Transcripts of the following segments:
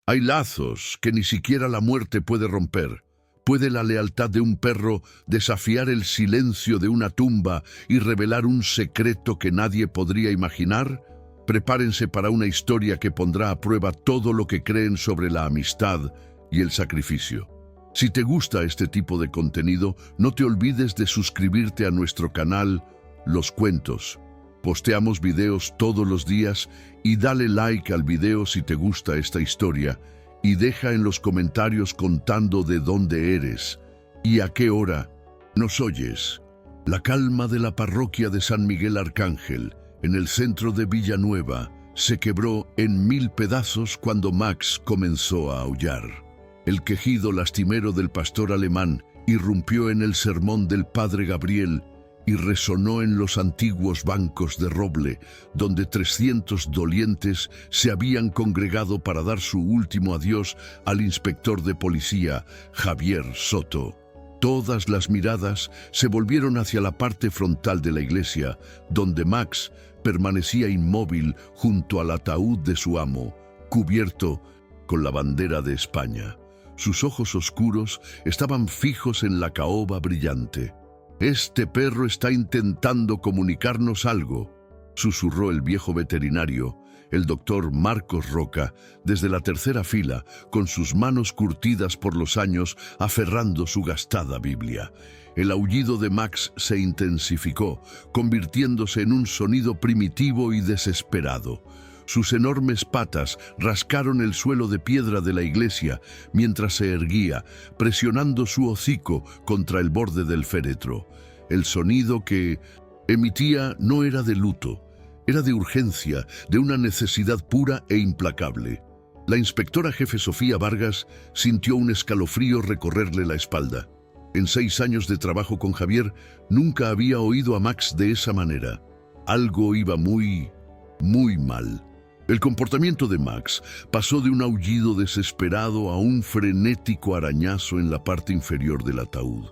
Hay lazos que ni siquiera la muerte puede romper. ¿Puede la lealtad de un perro desafiar el silencio de una tumba y revelar un secreto que nadie podría imaginar? Prepárense para una historia que pondrá a prueba todo lo que creen sobre la amistad y el sacrificio. Si te gusta este tipo de contenido, no te olvides de suscribirte a nuestro canal Los Cuentos. Posteamos videos todos los días y dale like al video si te gusta esta historia y deja en los comentarios contando de dónde eres y a qué hora nos oyes. La calma de la parroquia de San Miguel Arcángel, en el centro de Villanueva, se quebró en 1000 pedazos cuando Max comenzó a aullar. El quejido lastimero del pastor alemán irrumpió en el sermón del padre Gabriel y resonó en los antiguos bancos de roble, donde 300 dolientes se habían congregado para dar su último adiós al inspector de policía, Javier Soto. Todas las miradas se volvieron hacia la parte frontal de la iglesia, donde Max permanecía inmóvil junto al ataúd de su amo, cubierto con la bandera de España. Sus ojos oscuros estaban fijos en la caoba brillante. «Este perro está intentando comunicarnos algo», susurró el viejo veterinario, el doctor Marcos Roca, desde la tercera fila, con sus manos curtidas por los años, aferrando su gastada Biblia. El aullido de Max se intensificó, convirtiéndose en un sonido primitivo y desesperado. Sus enormes patas rascaron el suelo de piedra de la iglesia mientras se erguía, presionando su hocico contra el borde del féretro. El sonido que emitía no era de luto, era de urgencia, de una necesidad pura e implacable. La inspectora jefe Sofía Vargas sintió un escalofrío recorrerle la espalda. En 6 años de trabajo con Javier, nunca había oído a Max de esa manera. Algo iba muy mal. El comportamiento de Max pasó de un aullido desesperado a un frenético arañazo en la parte inferior del ataúd.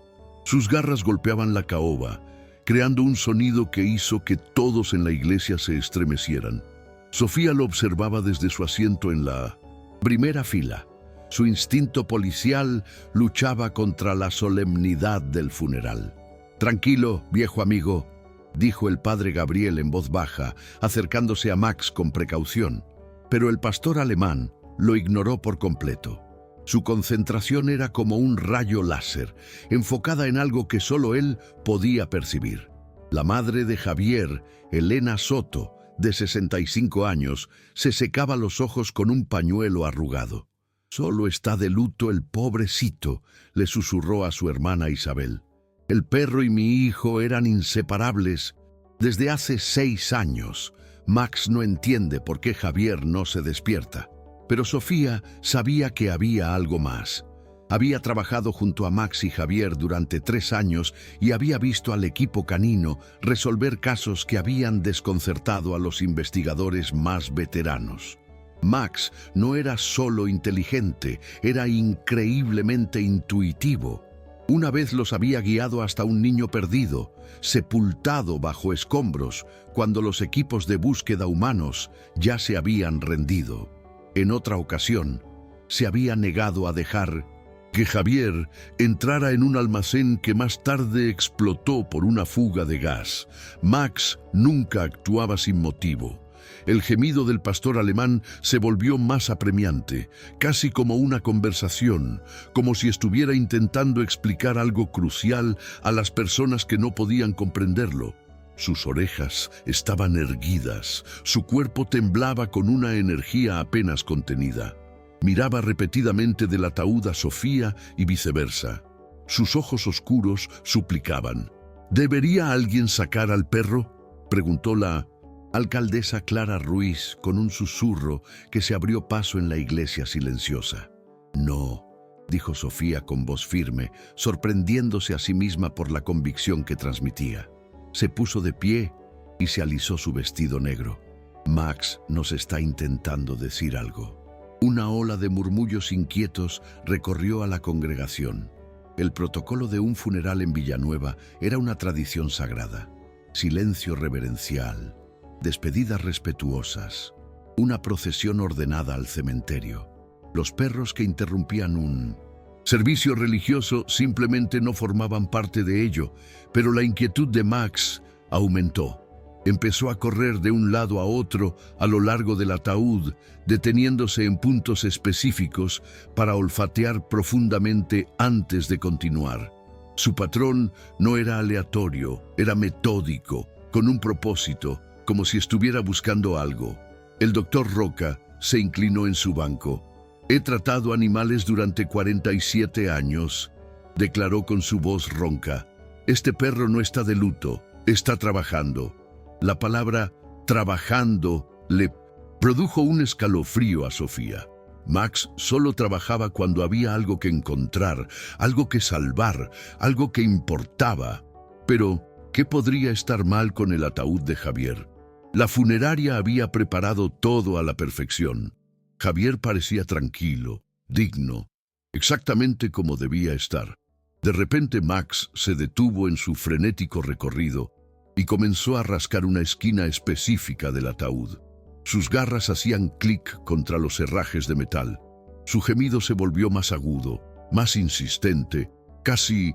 Sus garras golpeaban la caoba, creando un sonido que hizo que todos en la iglesia se estremecieran. Sofía lo observaba desde su asiento en la primera fila. Su instinto policial luchaba contra la solemnidad del funeral. «Tranquilo, viejo amigo», dijo el padre Gabriel en voz baja, acercándose a Max con precaución. Pero el pastor alemán lo ignoró por completo. Su concentración era como un rayo láser, enfocada en algo que solo él podía percibir. La madre de Javier, Elena Soto, de 65 años, se secaba los ojos con un pañuelo arrugado. «Solo está de luto el pobrecito», le susurró a su hermana Isabel. «El perro y mi hijo eran inseparables desde hace 6 años. Max no entiende por qué Javier no se despierta». Pero Sofía sabía que había algo más. Había trabajado junto a Max y Javier durante 3 años y había visto al equipo canino resolver casos que habían desconcertado a los investigadores más veteranos. Max no era solo inteligente, era increíblemente intuitivo. Una vez los había guiado hasta un niño perdido, sepultado bajo escombros, cuando los equipos de búsqueda humanos ya se habían rendido. En otra ocasión, se había negado a dejar que Javier entrara en un almacén que más tarde explotó por una fuga de gas. Max nunca actuaba sin motivo. El gemido del pastor alemán se volvió más apremiante, casi como una conversación, como si estuviera intentando explicar algo crucial a las personas que no podían comprenderlo. Sus orejas estaban erguidas, su cuerpo temblaba con una energía apenas contenida. Miraba repetidamente del ataúd a Sofía y viceversa. Sus ojos oscuros suplicaban. «¿Debería alguien sacar al perro?», preguntó la alcaldesa Clara Ruiz con un susurro que se abrió paso en la iglesia silenciosa. «No», dijo Sofía con voz firme, sorprendiéndose a sí misma por la convicción que transmitía. Se puso de pie y se alisó su vestido negro. «Max nos está intentando decir algo». Una ola de murmullos inquietos recorrió a la congregación. El protocolo de un funeral en Villanueva era una tradición sagrada. Silencio reverencial, despedidas respetuosas, una procesión ordenada al cementerio. Los perros que interrumpían un servicio religioso simplemente no formaban parte de ello, pero la inquietud de Max aumentó. Empezó a correr de un lado a otro a lo largo del ataúd, deteniéndose en puntos específicos para olfatear profundamente antes de continuar. Su patrón no era aleatorio, era metódico, con un propósito, como si estuviera buscando algo. El doctor Roca se inclinó en su banco. «He tratado animales durante 47 años», declaró con su voz ronca. «Este perro no está de luto, está trabajando». La palabra «trabajando» le produjo un escalofrío a Sofía. Max solo trabajaba cuando había algo que encontrar, algo que salvar, algo que importaba. Pero, ¿qué podría estar mal con el ataúd de Javier? La funeraria había preparado todo a la perfección. Javier parecía tranquilo, digno, exactamente como debía estar. De repente Max se detuvo en su frenético recorrido y comenzó a rascar una esquina específica del ataúd. Sus garras hacían clic contra los herrajes de metal. Su gemido se volvió más agudo, más insistente, casi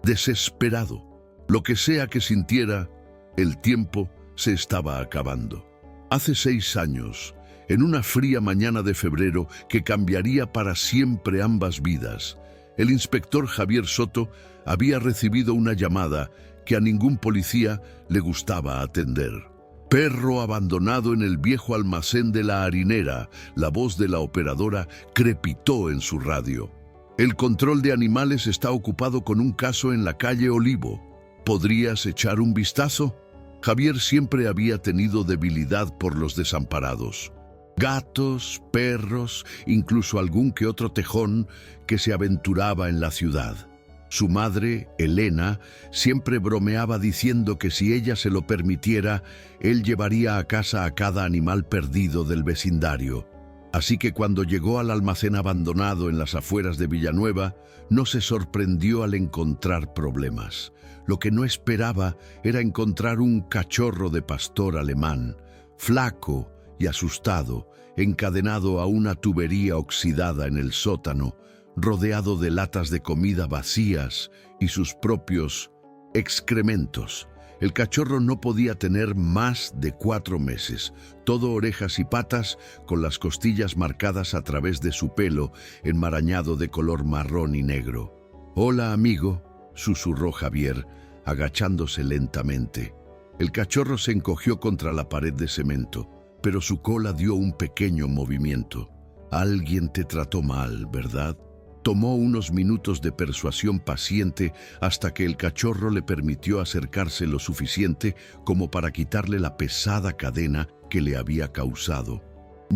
desesperado. Lo que sea que sintiera, el tiempo se estaba acabando. Hace 6 años, en una fría mañana de febrero que cambiaría para siempre ambas vidas, el inspector Javier Soto había recibido una llamada que a ningún policía le gustaba atender. «Perro abandonado en el viejo almacén de la harinera», la voz de la operadora crepitó en su radio. «El control de animales está ocupado con un caso en la calle Olivo. ¿Podrías echar un vistazo?». Javier siempre había tenido debilidad por los desamparados. Gatos, perros, incluso algún que otro tejón que se aventuraba en la ciudad. Su madre, Elena, siempre bromeaba diciendo que si ella se lo permitiera, él llevaría a casa a cada animal perdido del vecindario. Así que cuando llegó al almacén abandonado en las afueras de Villanueva, no se sorprendió al encontrar problemas. Lo que no esperaba era encontrar un cachorro de pastor alemán, flaco y asustado, encadenado a una tubería oxidada en el sótano, rodeado de latas de comida vacías y sus propios excrementos. El cachorro no podía tener más de 4 meses, todo orejas y patas, con las costillas marcadas a través de su pelo, enmarañado de color marrón y negro. «Hola, amigo», susurró Javier, agachándose lentamente. El cachorro se encogió contra la pared de cemento, pero su cola dio un pequeño movimiento. «Alguien te trató mal, ¿verdad?». Tomó unos minutos de persuasión paciente hasta que el cachorro le permitió acercarse lo suficiente como para quitarle la pesada cadena que le había causado.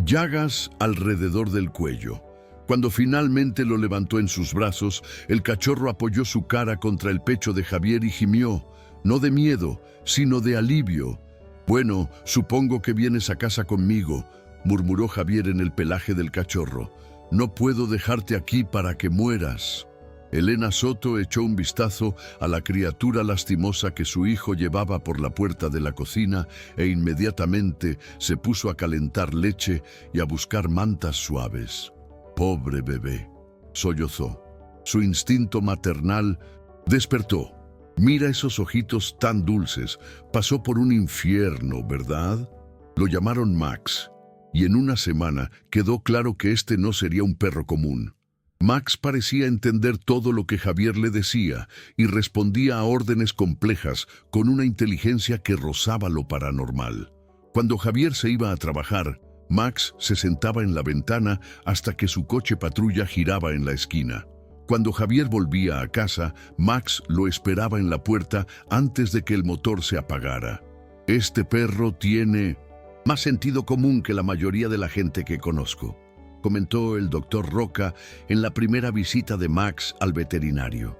Llagas alrededor del cuello. Cuando finalmente lo levantó en sus brazos, el cachorro apoyó su cara contra el pecho de Javier y gimió, no de miedo, sino de alivio. «Bueno, supongo que vienes a casa conmigo», murmuró Javier en el pelaje del cachorro. «No puedo dejarte aquí para que mueras». Elena Soto echó un vistazo a la criatura lastimosa que su hijo llevaba por la puerta de la cocina e inmediatamente se puso a calentar leche y a buscar mantas suaves. «Pobre bebé», sollozó. Su instinto maternal despertó. «Mira esos ojitos tan dulces. Pasó por un infierno, ¿verdad?». Lo llamaron Max. Y en una semana quedó claro que este no sería un perro común. Max parecía entender todo lo que Javier le decía y respondía a órdenes complejas con una inteligencia que rozaba lo paranormal. Cuando Javier se iba a trabajar, Max se sentaba en la ventana hasta que su coche patrulla giraba en la esquina. Cuando Javier volvía a casa, Max lo esperaba en la puerta antes de que el motor se apagara. «Este perro tiene más sentido común que la mayoría de la gente que conozco», comentó el doctor Roca en la primera visita de Max al veterinario.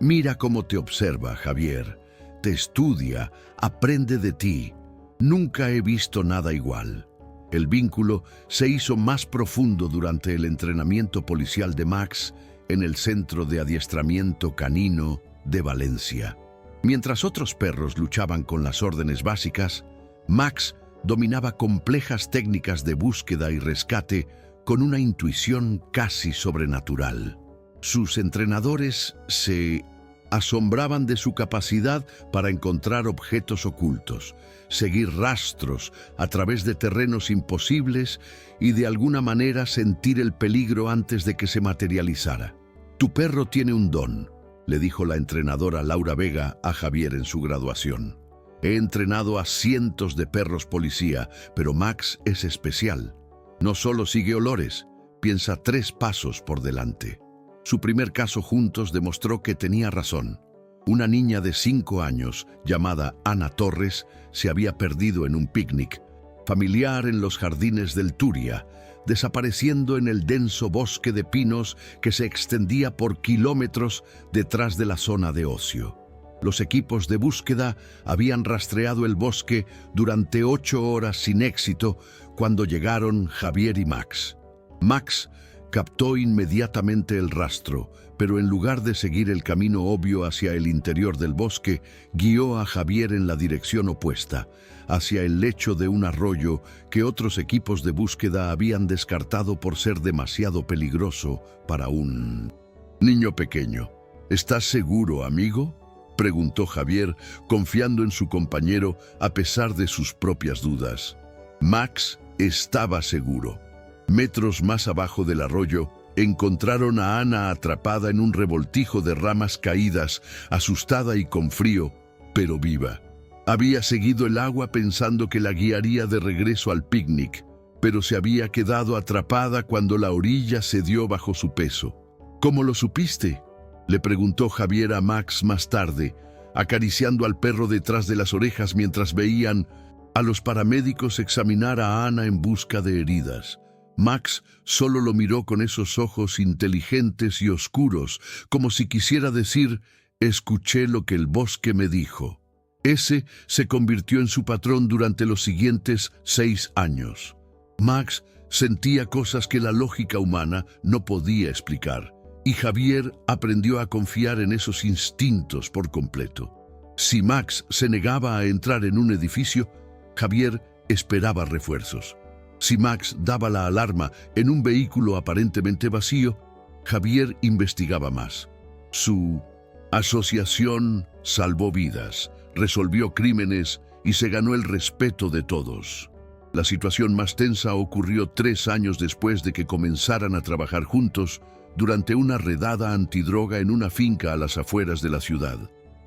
«Mira cómo te observa, Javier. Te estudia, aprende de ti. Nunca he visto nada igual». El vínculo se hizo más profundo durante el entrenamiento policial de Max en el Centro de Adiestramiento Canino de Valencia. Mientras otros perros luchaban con las órdenes básicas, Max dominaba complejas técnicas de búsqueda y rescate con una intuición casi sobrenatural. Sus entrenadores se asombraban de su capacidad para encontrar objetos ocultos, seguir rastros a través de terrenos imposibles y de alguna manera sentir el peligro antes de que se materializara. «Tu perro tiene un don», le dijo la entrenadora Laura Vega a Javier en su graduación. «He entrenado a cientos de perros policía, pero Max es especial. No solo sigue olores, piensa 3 pasos por delante». Su primer caso juntos demostró que tenía razón. Una niña de 5 años, llamada Ana Torres, se había perdido en un picnic familiar en los jardines del Turia, desapareciendo en el denso bosque de pinos que se extendía por kilómetros detrás de la zona de ocio. Los equipos de búsqueda habían rastreado el bosque durante 8 horas sin éxito cuando llegaron Javier y Max. Max captó inmediatamente el rastro, pero en lugar de seguir el camino obvio hacia el interior del bosque, guió a Javier en la dirección opuesta, hacia el lecho de un arroyo que otros equipos de búsqueda habían descartado por ser demasiado peligroso para un niño pequeño. «¿Estás seguro, amigo?», preguntó Javier, confiando en su compañero a pesar de sus propias dudas. Max estaba seguro. Metros más abajo del arroyo, encontraron a Ana atrapada en un revoltijo de ramas caídas, asustada y con frío, pero viva. Había seguido el agua pensando que la guiaría de regreso al picnic, pero se había quedado atrapada cuando la orilla cedió bajo su peso. «¿Cómo lo supiste?», le preguntó Javier a Max más tarde, acariciando al perro detrás de las orejas mientras veían a los paramédicos examinar a Ana en busca de heridas. Max solo lo miró con esos ojos inteligentes y oscuros, como si quisiera decir: «Escuché lo que el bosque me dijo». Ese se convirtió en su patrón durante los siguientes 6 años. Max sentía cosas que la lógica humana no podía explicar, y Javier aprendió a confiar en esos instintos por completo. Si Max se negaba a entrar en un edificio, Javier esperaba refuerzos. Si Max daba la alarma en un vehículo aparentemente vacío, Javier investigaba más. Su asociación salvó vidas, resolvió crímenes y se ganó el respeto de todos. La situación más tensa ocurrió 3 años después de que comenzaran a trabajar juntos durante una redada antidroga en una finca a las afueras de la ciudad.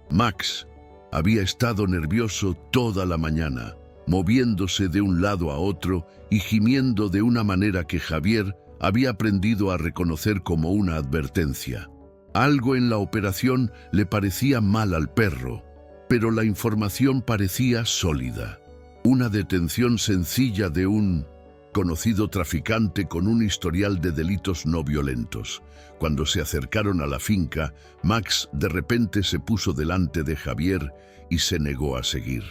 Max había estado nervioso toda la mañana, moviéndose de un lado a otro y gimiendo de una manera que Javier había aprendido a reconocer como una advertencia. Algo en la operación le parecía mal al perro, pero la información parecía sólida. Una detención sencilla de un conocido traficante con un historial de delitos no violentos. Cuando se acercaron a la finca, Max de repente se puso delante de Javier y se negó a seguir.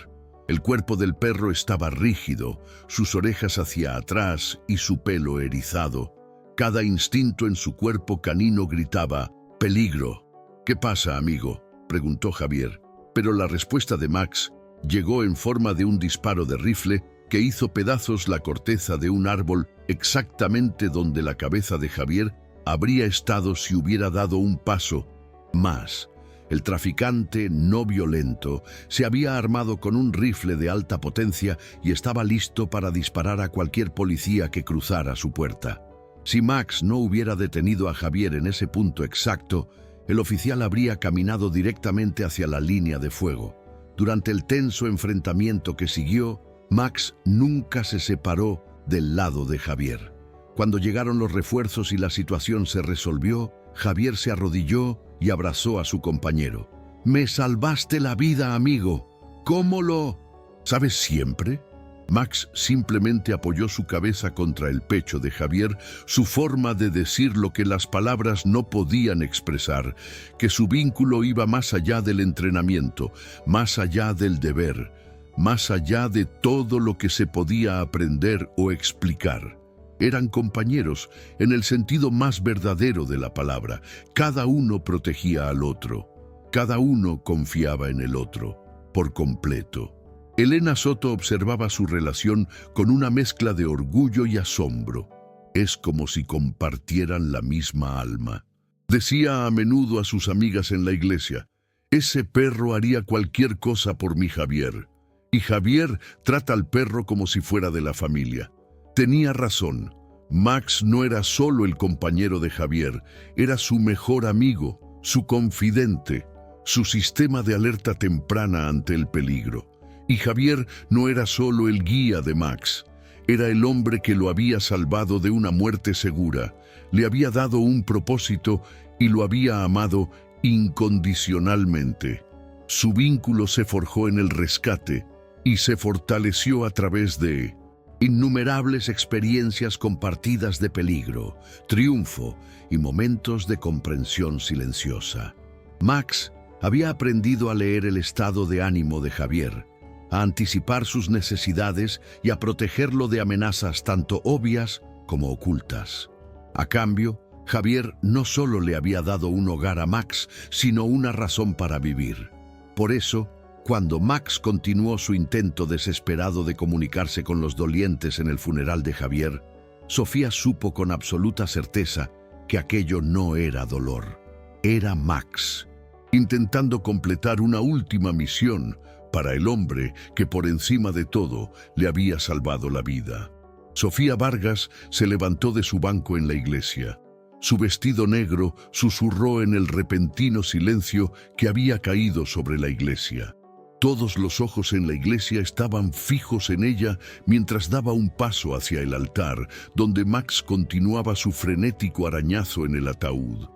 El cuerpo del perro estaba rígido, sus orejas hacia atrás y su pelo erizado. Cada instinto en su cuerpo canino gritaba: «¡Peligro!». «¿Qué pasa, amigo?», preguntó Javier, pero la respuesta de Max llegó en forma de un disparo de rifle que hizo pedazos la corteza de un árbol exactamente donde la cabeza de Javier habría estado si hubiera dado un paso más. El traficante no violento se había armado con un rifle de alta potencia y estaba listo para disparar a cualquier policía que cruzara su puerta. Si Max no hubiera detenido a Javier en ese punto exacto, el oficial habría caminado directamente hacia la línea de fuego. Durante el tenso enfrentamiento que siguió, Max nunca se separó del lado de Javier. Cuando llegaron los refuerzos y la situación se resolvió, Javier se arrodilló y abrazó a su compañero. «Me salvaste la vida, amigo. ¿Cómo lo sabes siempre?». Max simplemente apoyó su cabeza contra el pecho de Javier, su forma de decir lo que las palabras no podían expresar, que su vínculo iba más allá del entrenamiento, más allá del deber, más allá de todo lo que se podía aprender o explicar. Eran compañeros en el sentido más verdadero de la palabra. Cada uno protegía al otro. Cada uno confiaba en el otro, por completo. Elena Soto observaba su relación con una mezcla de orgullo y asombro. Es como si compartieran la misma alma. Decía a menudo a sus amigas en la iglesia: ese perro haría cualquier cosa por mi Javier. Y Javier trata al perro como si fuera de la familia. Tenía razón. Max no era solo el compañero de Javier, era su mejor amigo, su confidente, su sistema de alerta temprana ante el peligro. Y Javier no era solo el guía de Max, era el hombre que lo había salvado de una muerte segura, le había dado un propósito y lo había amado incondicionalmente. Su vínculo se forjó en el rescate y se fortaleció a través de innumerables experiencias compartidas de peligro, triunfo y momentos de comprensión silenciosa. Max había aprendido a leer el estado de ánimo de Javier, a anticipar sus necesidades y a protegerlo de amenazas tanto obvias como ocultas. A cambio, Javier no solo le había dado un hogar a Max, sino una razón para vivir. Por eso, cuando Max continuó su intento desesperado de comunicarse con los dolientes en el funeral de Javier, Sofía supo con absoluta certeza que aquello no era dolor, era Max, intentando completar una última misión para el hombre que por encima de todo le había salvado la vida. Sofía Vargas se levantó de su banco en la iglesia. Su vestido negro susurró en el repentino silencio que había caído sobre la iglesia. Todos los ojos en la iglesia estaban fijos en ella mientras daba un paso hacia el altar, donde Max continuaba su frenético arañazo en el ataúd.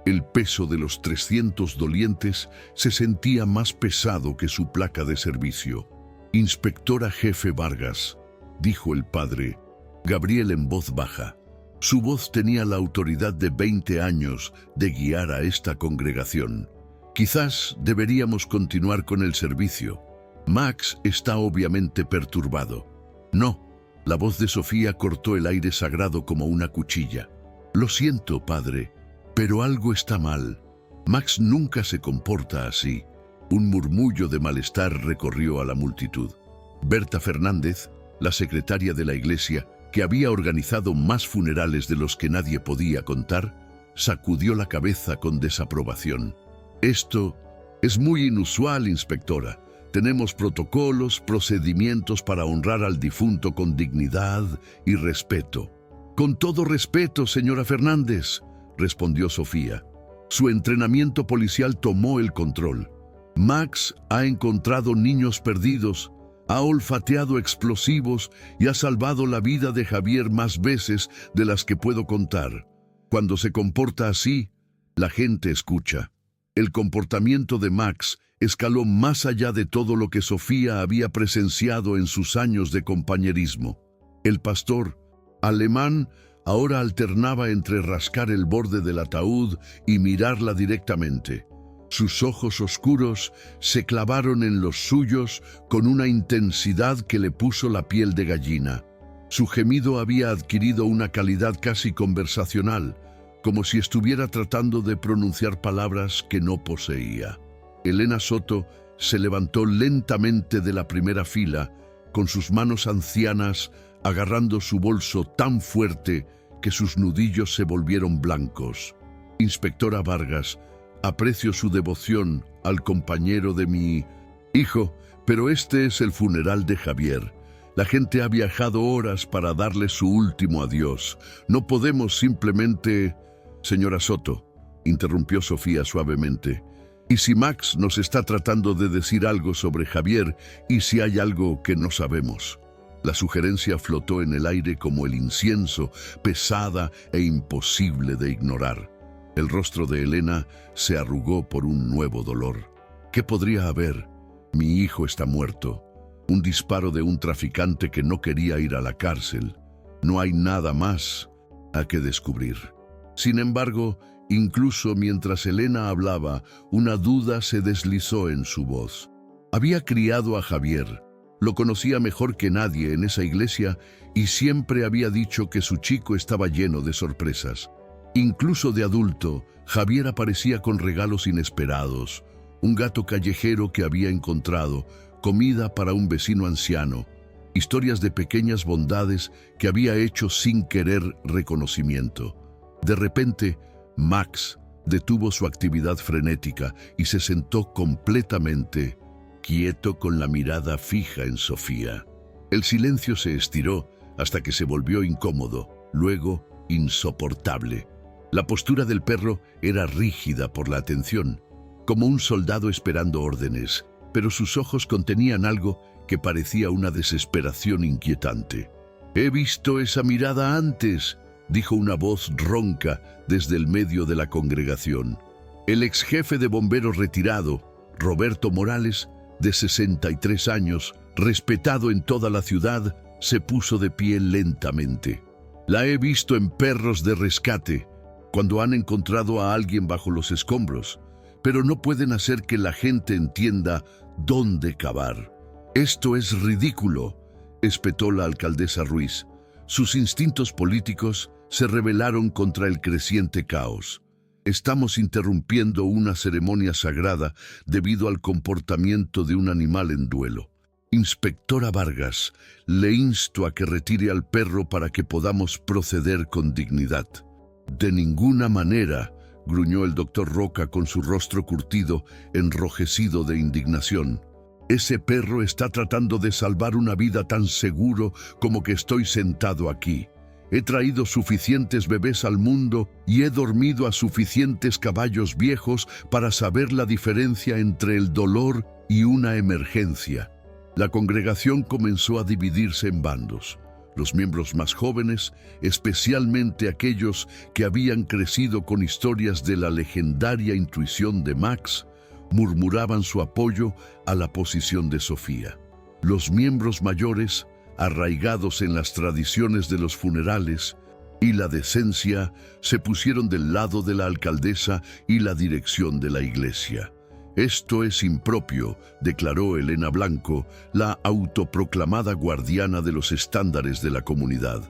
El peso de los 300 dolientes se sentía más pesado que su placa de servicio. «Inspectora jefe Vargas», dijo el padre Gabriel en voz baja. Su voz tenía la autoridad de 20 años de guiar a esta congregación. «Quizás deberíamos continuar con el servicio. Max está obviamente perturbado». «No», la voz de Sofía cortó el aire sagrado como una cuchilla. «Lo siento, padre, pero algo está mal. Max nunca se comporta así». Un murmullo de malestar recorrió a la multitud. Berta Fernández, la secretaria de la iglesia, que había organizado más funerales de los que nadie podía contar, sacudió la cabeza con desaprobación. «Esto es muy inusual, inspectora. Tenemos protocolos, procedimientos para honrar al difunto con dignidad y respeto». «Con todo respeto, señora Fernández», respondió Sofía. Su entrenamiento policial tomó el control. Max ha encontrado niños perdidos, ha olfateado explosivos y ha salvado la vida de Javier más veces de las que puedo contar. Cuando se comporta así, la gente escucha. El comportamiento de Max escaló más allá de todo lo que Sofía había presenciado en sus años de compañerismo. El pastor alemán ahora alternaba entre rascar el borde del ataúd y mirarla directamente. Sus ojos oscuros se clavaron en los suyos con una intensidad que le puso la piel de gallina. Su gemido había adquirido una calidad casi conversacional, como si estuviera tratando de pronunciar palabras que no poseía. Elena Soto se levantó lentamente de la primera fila, con sus manos ancianas agarrando su bolso tan fuerte que sus nudillos se volvieron blancos. «Inspectora Vargas, aprecio su devoción al compañero de mi hijo, pero este es el funeral de Javier. La gente ha viajado horas para darle su último adiós. No podemos simplemente...» «Señora Soto», interrumpió Sofía suavemente, «¿y si Max nos está tratando de decir algo sobre Javier y si hay algo que no sabemos?» La sugerencia flotó en el aire como el incienso, pesada e imposible de ignorar. El rostro de Elena se arrugó por un nuevo dolor. ¿Qué podría haber? Mi hijo está muerto. Un disparo de un traficante que no quería ir a la cárcel. No hay nada más a que descubrir. Sin embargo, incluso mientras Elena hablaba, una duda se deslizó en su voz. Había criado a Javier. Lo conocía mejor que nadie en esa iglesia y siempre había dicho que su chico estaba lleno de sorpresas. Incluso de adulto, Javier aparecía con regalos inesperados, un gato callejero que había encontrado, comida para un vecino anciano. historias de pequeñas bondades que había hecho sin querer reconocimiento. De repente, Max detuvo su actividad frenética y se sentó completamente quieto con la mirada fija en Sofía. El silencio se estiró hasta que se volvió incómodo, luego insoportable. La postura del perro era rígida por la atención, como un soldado esperando órdenes, pero sus ojos contenían algo que parecía una desesperación inquietante. «He visto esa mirada antes», dijo una voz ronca desde el medio de la congregación. El ex jefe de bomberos retirado, Roberto Morales, de 63 años, respetado en toda la ciudad, se puso de pie lentamente. «La he visto en perros de rescate, cuando han encontrado a alguien bajo los escombros, pero no pueden hacer que la gente entienda dónde cavar». «Esto es ridículo», espetó la alcaldesa Ruiz. Sus instintos políticos se rebelaron contra el creciente caos. «Estamos interrumpiendo una ceremonia sagrada debido al comportamiento de un animal en duelo. Inspectora Vargas, le insto a que retire al perro para que podamos proceder con dignidad». «De ninguna manera», gruñó el doctor Roca con su rostro curtido, enrojecido de indignación. «Ese perro está tratando de salvar una vida tan seguro como que estoy sentado aquí. He traído suficientes bebés al mundo y he dormido a suficientes caballos viejos para saber la diferencia entre el dolor y una emergencia». La congregación comenzó a dividirse en bandos. Los miembros más jóvenes, especialmente aquellos que habían crecido con historias de la legendaria intuición de Max, murmuraban su apoyo a la posición de Sofía. Los miembros mayores, arraigados en las tradiciones de los funerales y la decencia, se pusieron del lado de la alcaldesa y la dirección de la iglesia. «Esto es impropio», declaró Elena Blanco, la autoproclamada guardiana de los estándares de la comunidad.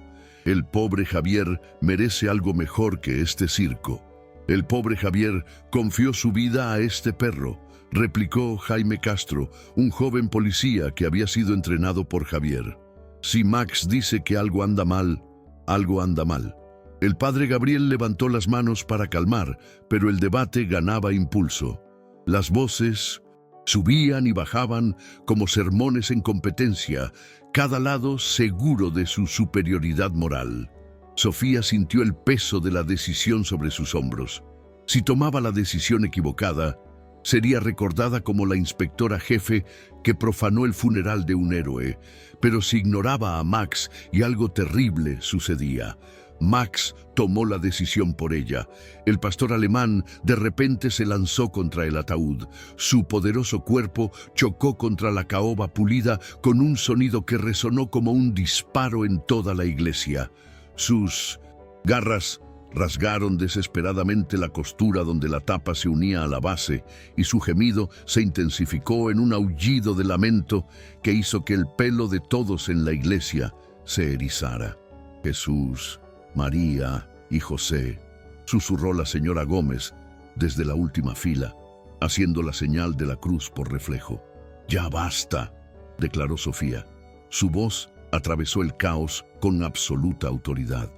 «El pobre Javier merece algo mejor que este circo». «El pobre Javier confió su vida a este perro», replicó Jaime Castro, un joven policía que había sido entrenado por Javier. «Si Max dice que algo anda mal, algo anda mal». El padre Gabriel levantó las manos para calmar, pero el debate ganaba impulso. Las voces subían y bajaban como sermones en competencia, cada lado seguro de su superioridad moral. Sofía sintió el peso de la decisión sobre sus hombros. Si tomaba la decisión equivocada, sería recordada como la inspectora jefe que profanó el funeral de un héroe. Pero si ignoraba a Max y algo terrible sucedía. Max tomó la decisión por ella. El pastor alemán de repente se lanzó contra el ataúd. Su poderoso cuerpo chocó contra la caoba pulida con un sonido que resonó como un disparo en toda la iglesia. Sus garras rasgaron desesperadamente la costura donde la tapa se unía a la base, y su gemido se intensificó en un aullido de lamento que hizo que el pelo de todos en la iglesia se erizara. «Jesús, María y José», susurró la señora Gómez desde la última fila, haciendo la señal de la cruz por reflejo. «Ya basta», declaró Sofía. Su voz atravesó el caos con absoluta autoridad.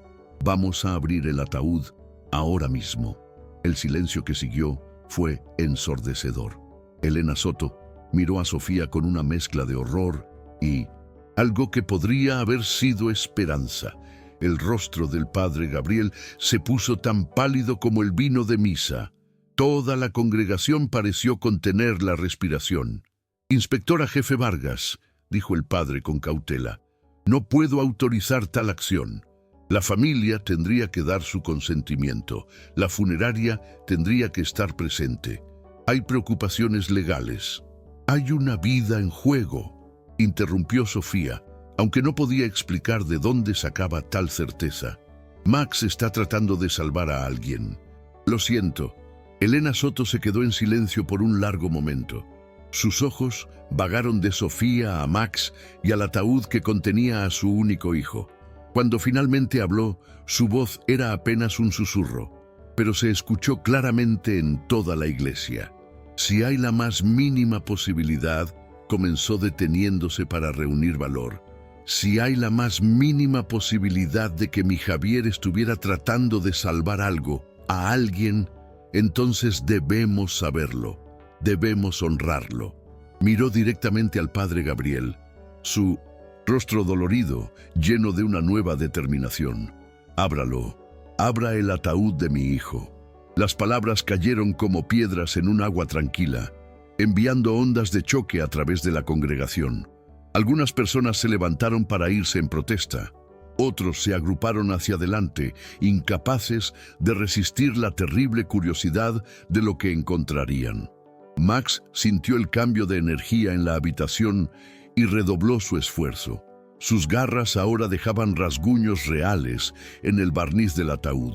«Vamos a abrir el ataúd ahora mismo». El silencio que siguió fue ensordecedor. Elena Soto miró a Sofía con una mezcla de horror y algo que podría haber sido esperanza. El rostro del padre Gabriel se puso tan pálido como el vino de misa. Toda la congregación pareció contener la respiración. «Inspectora jefe Vargas», dijo el padre con cautela, «no puedo autorizar tal acción. La familia tendría que dar su consentimiento. La funeraria tendría que estar presente. Hay preocupaciones legales». «Hay una vida en juego», interrumpió Sofía, aunque no podía explicar de dónde sacaba tal certeza. «Max está tratando de salvar a alguien». «Lo siento». Elena Soto se quedó en silencio por un largo momento. Sus ojos vagaron de Sofía a Max y al ataúd que contenía a su único hijo. Cuando finalmente habló, su voz era apenas un susurro, pero se escuchó claramente en toda la iglesia. «Si hay la más mínima posibilidad», comenzó deteniéndose para reunir valor. Si hay la más mínima posibilidad de que mi Javier estuviera tratando de salvar algo, a alguien, entonces debemos saberlo, debemos honrarlo. Miró directamente al padre Gabriel, su rostro dolorido, lleno de una nueva determinación. Ábralo, abra el ataúd de mi hijo. Las palabras cayeron como piedras en un agua tranquila, enviando ondas de choque a través de la congregación. Algunas personas se levantaron para irse en protesta. Otros se agruparon hacia adelante, incapaces de resistir la terrible curiosidad de lo que encontrarían. Max sintió el cambio de energía en la habitación y redobló su esfuerzo. Sus garras ahora dejaban rasguños reales en el barniz del ataúd.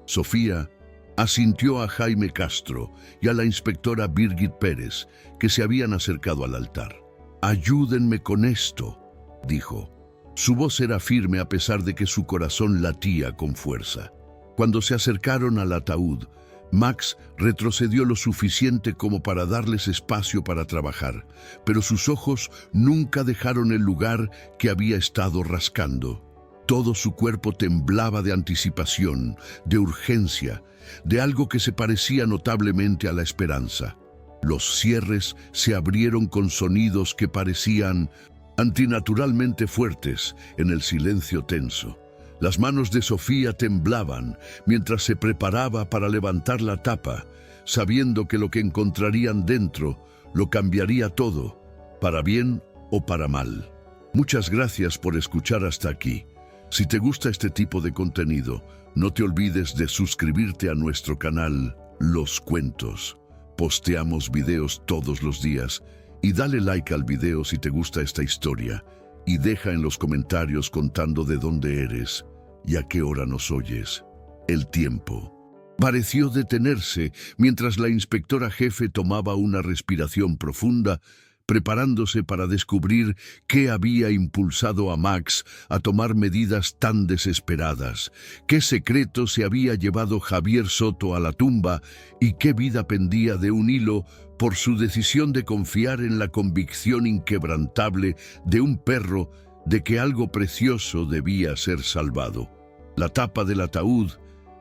Sofía asintió a Jaime Castro y a la inspectora Birgit Pérez, que se habían acercado al altar. «Ayúdenme con esto», dijo. Su voz era firme a pesar de que su corazón latía con fuerza. Cuando se acercaron al ataúd, Max retrocedió lo suficiente como para darles espacio para trabajar, pero sus ojos nunca dejaron el lugar que había estado rascando. Todo su cuerpo temblaba de anticipación, de urgencia, de algo que se parecía notablemente a la esperanza. Los cierres se abrieron con sonidos que parecían antinaturalmente fuertes en el silencio tenso. Las manos de Sofía temblaban mientras se preparaba para levantar la tapa, sabiendo que lo que encontrarían dentro lo cambiaría todo, para bien o para mal. Muchas gracias por escuchar hasta aquí. Si te gusta este tipo de contenido, no te olvides de suscribirte a nuestro canal Los Cuentos. Posteamos videos todos los días y dale like al video si te gusta esta historia y deja en los comentarios contando de dónde eres y a qué hora nos oyes. El tiempo pareció detenerse mientras la inspectora jefe tomaba una respiración profunda, preparándose para descubrir qué había impulsado a Max a tomar medidas tan desesperadas, qué secreto se había llevado Javier Soto a la tumba y qué vida pendía de un hilo por su decisión de confiar en la convicción inquebrantable de un perro de que algo precioso debía ser salvado. La tapa del ataúd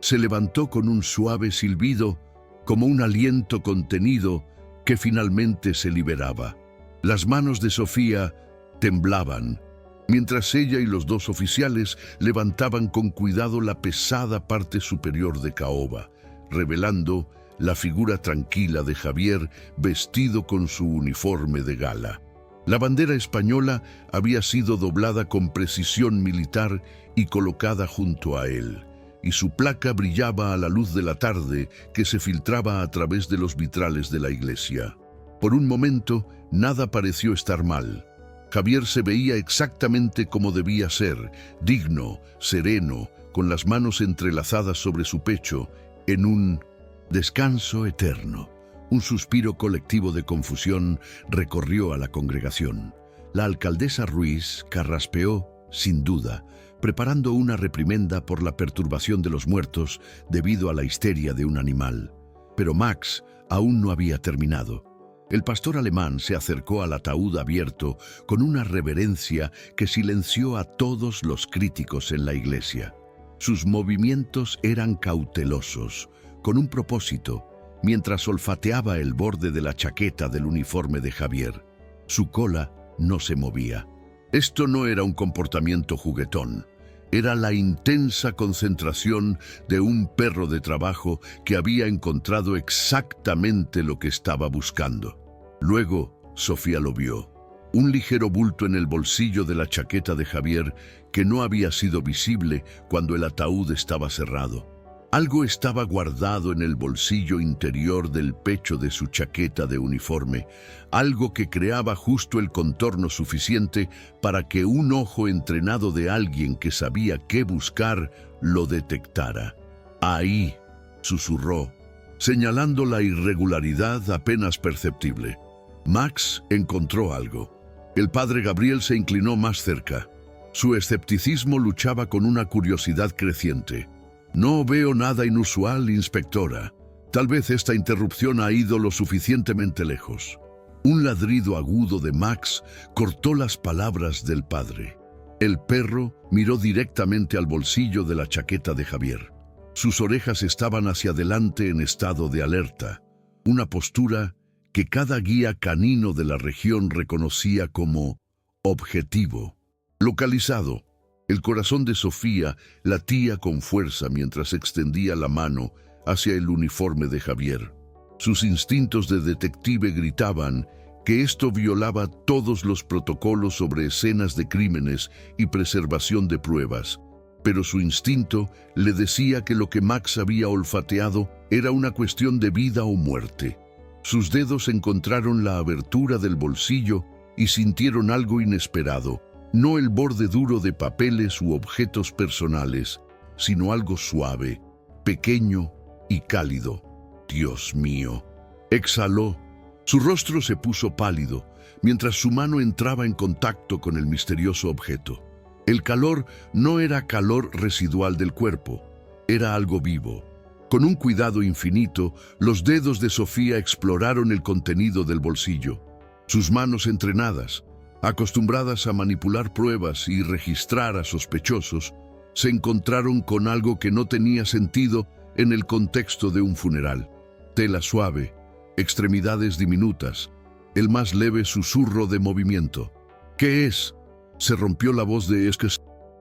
se levantó con un suave silbido, como un aliento contenido que finalmente se liberaba. Las manos de Sofía temblaban, mientras ella y los dos oficiales levantaban con cuidado la pesada parte superior de caoba, revelando la figura tranquila de Javier vestido con su uniforme de gala. La bandera española había sido doblada con precisión militar y colocada junto a él, y su placa brillaba a la luz de la tarde que se filtraba a través de los vitrales de la iglesia. Por un momento, nada pareció estar mal. Javier se veía exactamente como debía ser, digno, sereno, con las manos entrelazadas sobre su pecho, en un descanso eterno. Un suspiro colectivo de confusión recorrió a la congregación. La alcaldesa Ruiz carraspeó, sin duda, preparando una reprimenda por la perturbación de los muertos debido a la histeria de un animal. Pero Max aún no había terminado. El pastor alemán se acercó al ataúd abierto con una reverencia que silenció a todos los críticos en la iglesia. Sus movimientos eran cautelosos, con un propósito, mientras olfateaba el borde de la chaqueta del uniforme de Javier. Su cola no se movía. Esto no era un comportamiento juguetón. Era la intensa concentración de un perro de trabajo que había encontrado exactamente lo que estaba buscando. Luego, Sofía lo vio. Un ligero bulto en el bolsillo de la chaqueta de Javier que no había sido visible cuando el ataúd estaba cerrado. Algo estaba guardado en el bolsillo interior del pecho de su chaqueta de uniforme, algo que creaba justo el contorno suficiente para que un ojo entrenado de alguien que sabía qué buscar lo detectara. «Ahí», susurró, señalando la irregularidad apenas perceptible. Max encontró algo. El padre Gabriel se inclinó más cerca. Su escepticismo luchaba con una curiosidad creciente. «No veo nada inusual, inspectora. Tal vez esta interrupción ha ido lo suficientemente lejos». Un ladrido agudo de Max cortó las palabras del padre. El perro miró directamente al bolsillo de la chaqueta de Javier. Sus orejas estaban hacia adelante en estado de alerta, una postura que cada guía canino de la región reconocía como objetivo. Localizado. El corazón de Sofía latía con fuerza mientras extendía la mano hacia el uniforme de Javier. Sus instintos de detective gritaban que esto violaba todos los protocolos sobre escenas de crímenes y preservación de pruebas, pero su instinto le decía que lo que Max había olfateado era una cuestión de vida o muerte. Sus dedos encontraron la abertura del bolsillo y sintieron algo inesperado, no el borde duro de papeles u objetos personales, sino algo suave, pequeño y cálido. «Dios mío», exhaló. Su rostro se puso pálido mientras su mano entraba en contacto con el misterioso objeto. El calor no era calor residual del cuerpo, era algo vivo. Con un cuidado infinito, los dedos de Sofía exploraron el contenido del bolsillo. Sus manos entrenadas, acostumbradas a manipular pruebas y registrar a sospechosos, se encontraron con algo que no tenía sentido en el contexto de un funeral. Tela suave, extremidades diminutas, el más leve susurro de movimiento. «¿Qué es?», se rompió la voz de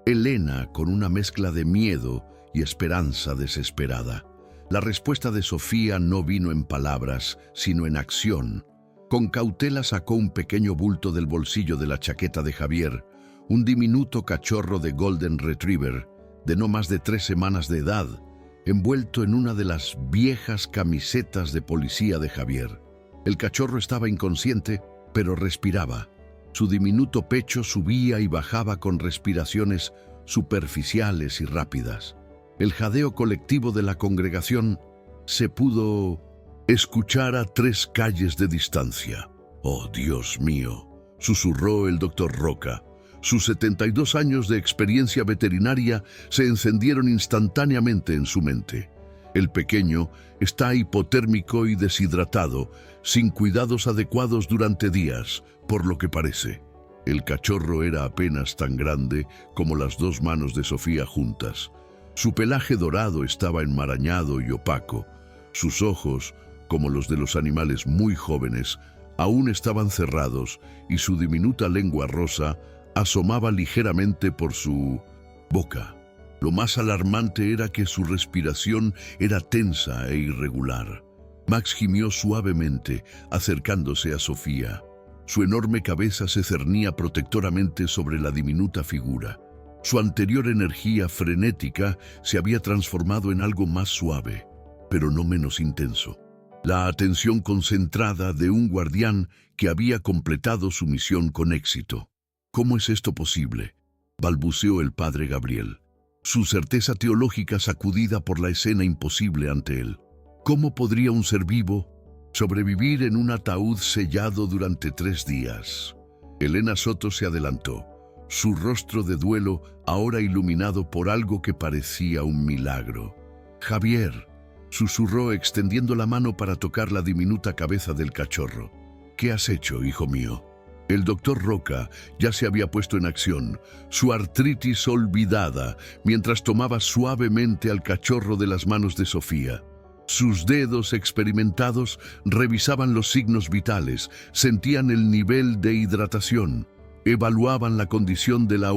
Elena con una mezcla de miedo y esperanza desesperada. La respuesta de Sofía no vino en palabras, sino en acción. Con cautela sacó un pequeño bulto del bolsillo de la chaqueta de Javier, un diminuto cachorro de Golden Retriever, de no más de 3 semanas de edad, envuelto en una de las viejas camisetas de policía de Javier. El cachorro estaba inconsciente, pero respiraba. Su diminuto pecho subía y bajaba con respiraciones superficiales y rápidas. El jadeo colectivo de la congregación se pudo escuchar a 3 calles de distancia. «Oh, Dios mío», susurró el doctor Roca. Sus 72 años de experiencia veterinaria se encendieron instantáneamente en su mente. El pequeño está hipotérmico y deshidratado, sin cuidados adecuados durante días, por lo que parece. El cachorro era apenas tan grande como las 2 manos de Sofía juntas. Su pelaje dorado estaba enmarañado y opaco. Sus ojos, como los de los animales muy jóvenes, aún estaban cerrados y su diminuta lengua rosa asomaba ligeramente por su boca. Lo más alarmante era que su respiración era tensa e irregular. Max gimió suavemente, acercándose a Sofía. Su enorme cabeza se cernía protectoramente sobre la diminuta figura. Su anterior energía frenética se había transformado en algo más suave, pero no menos intenso. La atención concentrada de un guardián que había completado su misión con éxito. «¿Cómo es esto posible?», balbuceó el padre Gabriel, su certeza teológica sacudida por la escena imposible ante él. ¿Cómo podría un ser vivo sobrevivir en un ataúd sellado durante 3 días? Elena Soto se adelantó, su rostro de duelo ahora iluminado por algo que parecía un milagro. «Javier», susurró extendiendo la mano para tocar la diminuta cabeza del cachorro. «¿Qué has hecho, hijo mío?». El doctor Roca ya se había puesto en acción, su artritis olvidada, mientras tomaba suavemente al cachorro de las manos de Sofía. Sus dedos experimentados revisaban los signos vitales, sentían el nivel de hidratación, evaluaban la condición de la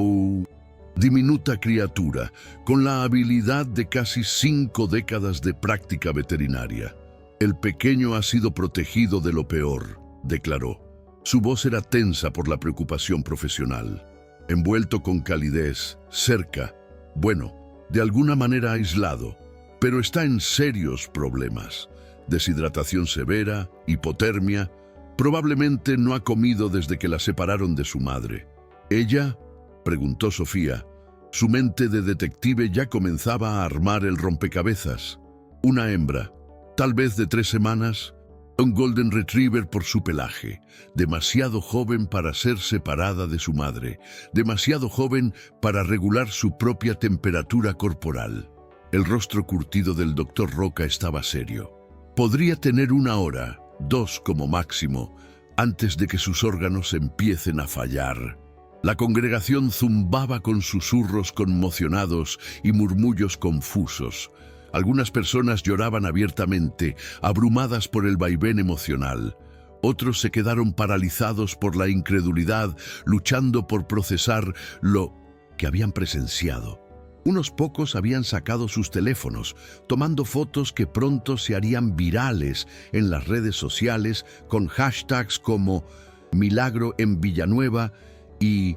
diminuta criatura, con la habilidad de casi 5 décadas de práctica veterinaria. «El pequeño ha sido protegido de lo peor», declaró. Su voz era tensa por la preocupación profesional. Envuelto con calidez, cerca, bueno, de alguna manera aislado, pero está en serios problemas. Deshidratación severa, hipotermia, probablemente no ha comido desde que la separaron de su madre. «¿Ella?», preguntó Sofía. Su mente de detective ya comenzaba a armar el rompecabezas. «Una hembra, tal vez de 3 semanas, un Golden Retriever por su pelaje, demasiado joven para ser separada de su madre, demasiado joven para regular su propia temperatura corporal». El rostro curtido del doctor Roca estaba serio. «Podría tener 1 hora, 2 como máximo, antes de que sus órganos empiecen a fallar». La congregación zumbaba con susurros conmocionados y murmullos confusos. Algunas personas lloraban abiertamente, abrumadas por el vaivén emocional. Otros se quedaron paralizados por la incredulidad, luchando por procesar lo que habían presenciado. Unos pocos habían sacado sus teléfonos, tomando fotos que pronto se harían virales en las redes sociales con hashtags como Milagro en Villanueva y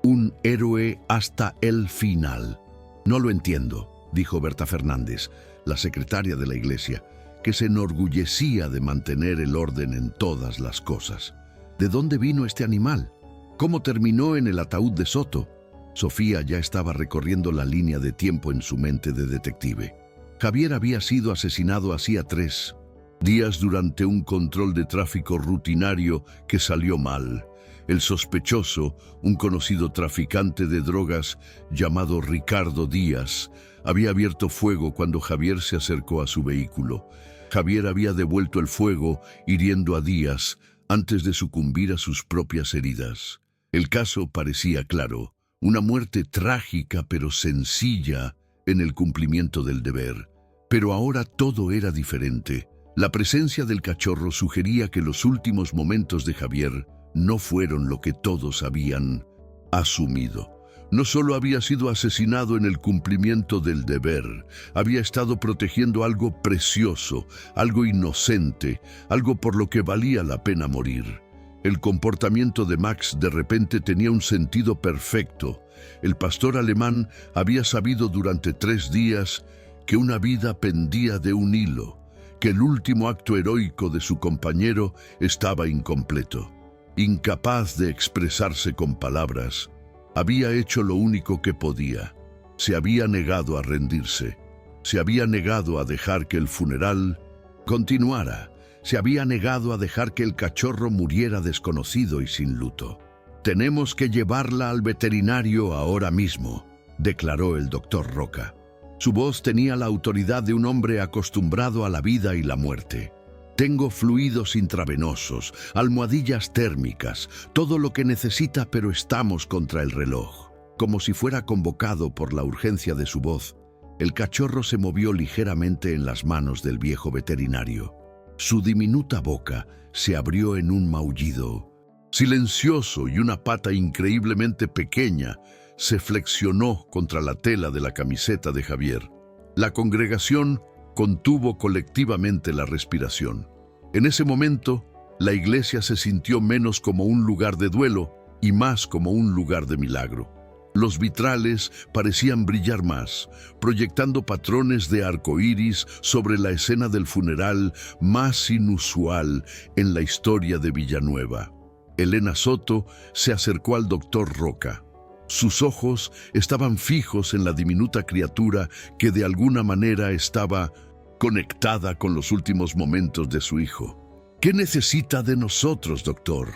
Un héroe hasta el final. No lo entiendo, dijo Berta Fernández, la secretaria de la iglesia, que se enorgullecía de mantener el orden en todas las cosas. ¿De dónde vino este animal? ¿Cómo terminó en el ataúd de Soto? Sofía ya estaba recorriendo la línea de tiempo en su mente de detective. Javier había sido asesinado hacía 3 días durante un control de tráfico rutinario que salió mal. El sospechoso, un conocido traficante de drogas llamado Ricardo Díaz, había abierto fuego cuando Javier se acercó a su vehículo. Javier había devuelto el fuego, hiriendo a Díaz antes de sucumbir a sus propias heridas. El caso parecía claro. Una muerte trágica pero sencilla en el cumplimiento del deber. Pero ahora todo era diferente. La presencia del cachorro sugería que los últimos momentos de Javier no fueron lo que todos habían asumido. No solo había sido asesinado en el cumplimiento del deber, había estado protegiendo algo precioso, algo inocente, algo por lo que valía la pena morir. El comportamiento de Max de repente tenía un sentido perfecto. El pastor alemán había sabido durante 3 días que una vida pendía de un hilo, que el último acto heroico de su compañero estaba incompleto. Incapaz de expresarse con palabras, había hecho lo único que podía. Se había negado a rendirse. Se había negado a dejar que el funeral continuara. Se había negado a dejar que el cachorro muriera desconocido y sin luto. «Tenemos que llevarla al veterinario ahora mismo», declaró el doctor Roca. Su voz tenía la autoridad de un hombre acostumbrado a la vida y la muerte. «Tengo fluidos intravenosos, almohadillas térmicas, todo lo que necesita, pero estamos contra el reloj». Como si fuera convocado por la urgencia de su voz, el cachorro se movió ligeramente en las manos del viejo veterinario. Su diminuta boca se abrió en un maullido silencioso y una pata increíblemente pequeña se flexionó contra la tela de la camiseta de Javier. La congregación contuvo colectivamente la respiración. En ese momento, la iglesia se sintió menos como un lugar de duelo y más como un lugar de milagro. Los vitrales parecían brillar más, proyectando patrones de arcoíris sobre la escena del funeral más inusual en la historia de Villanueva. Elena Soto se acercó al doctor Roca. Sus ojos estaban fijos en la diminuta criatura que de alguna manera estaba conectada con los últimos momentos de su hijo. «¿Qué necesita de nosotros, doctor?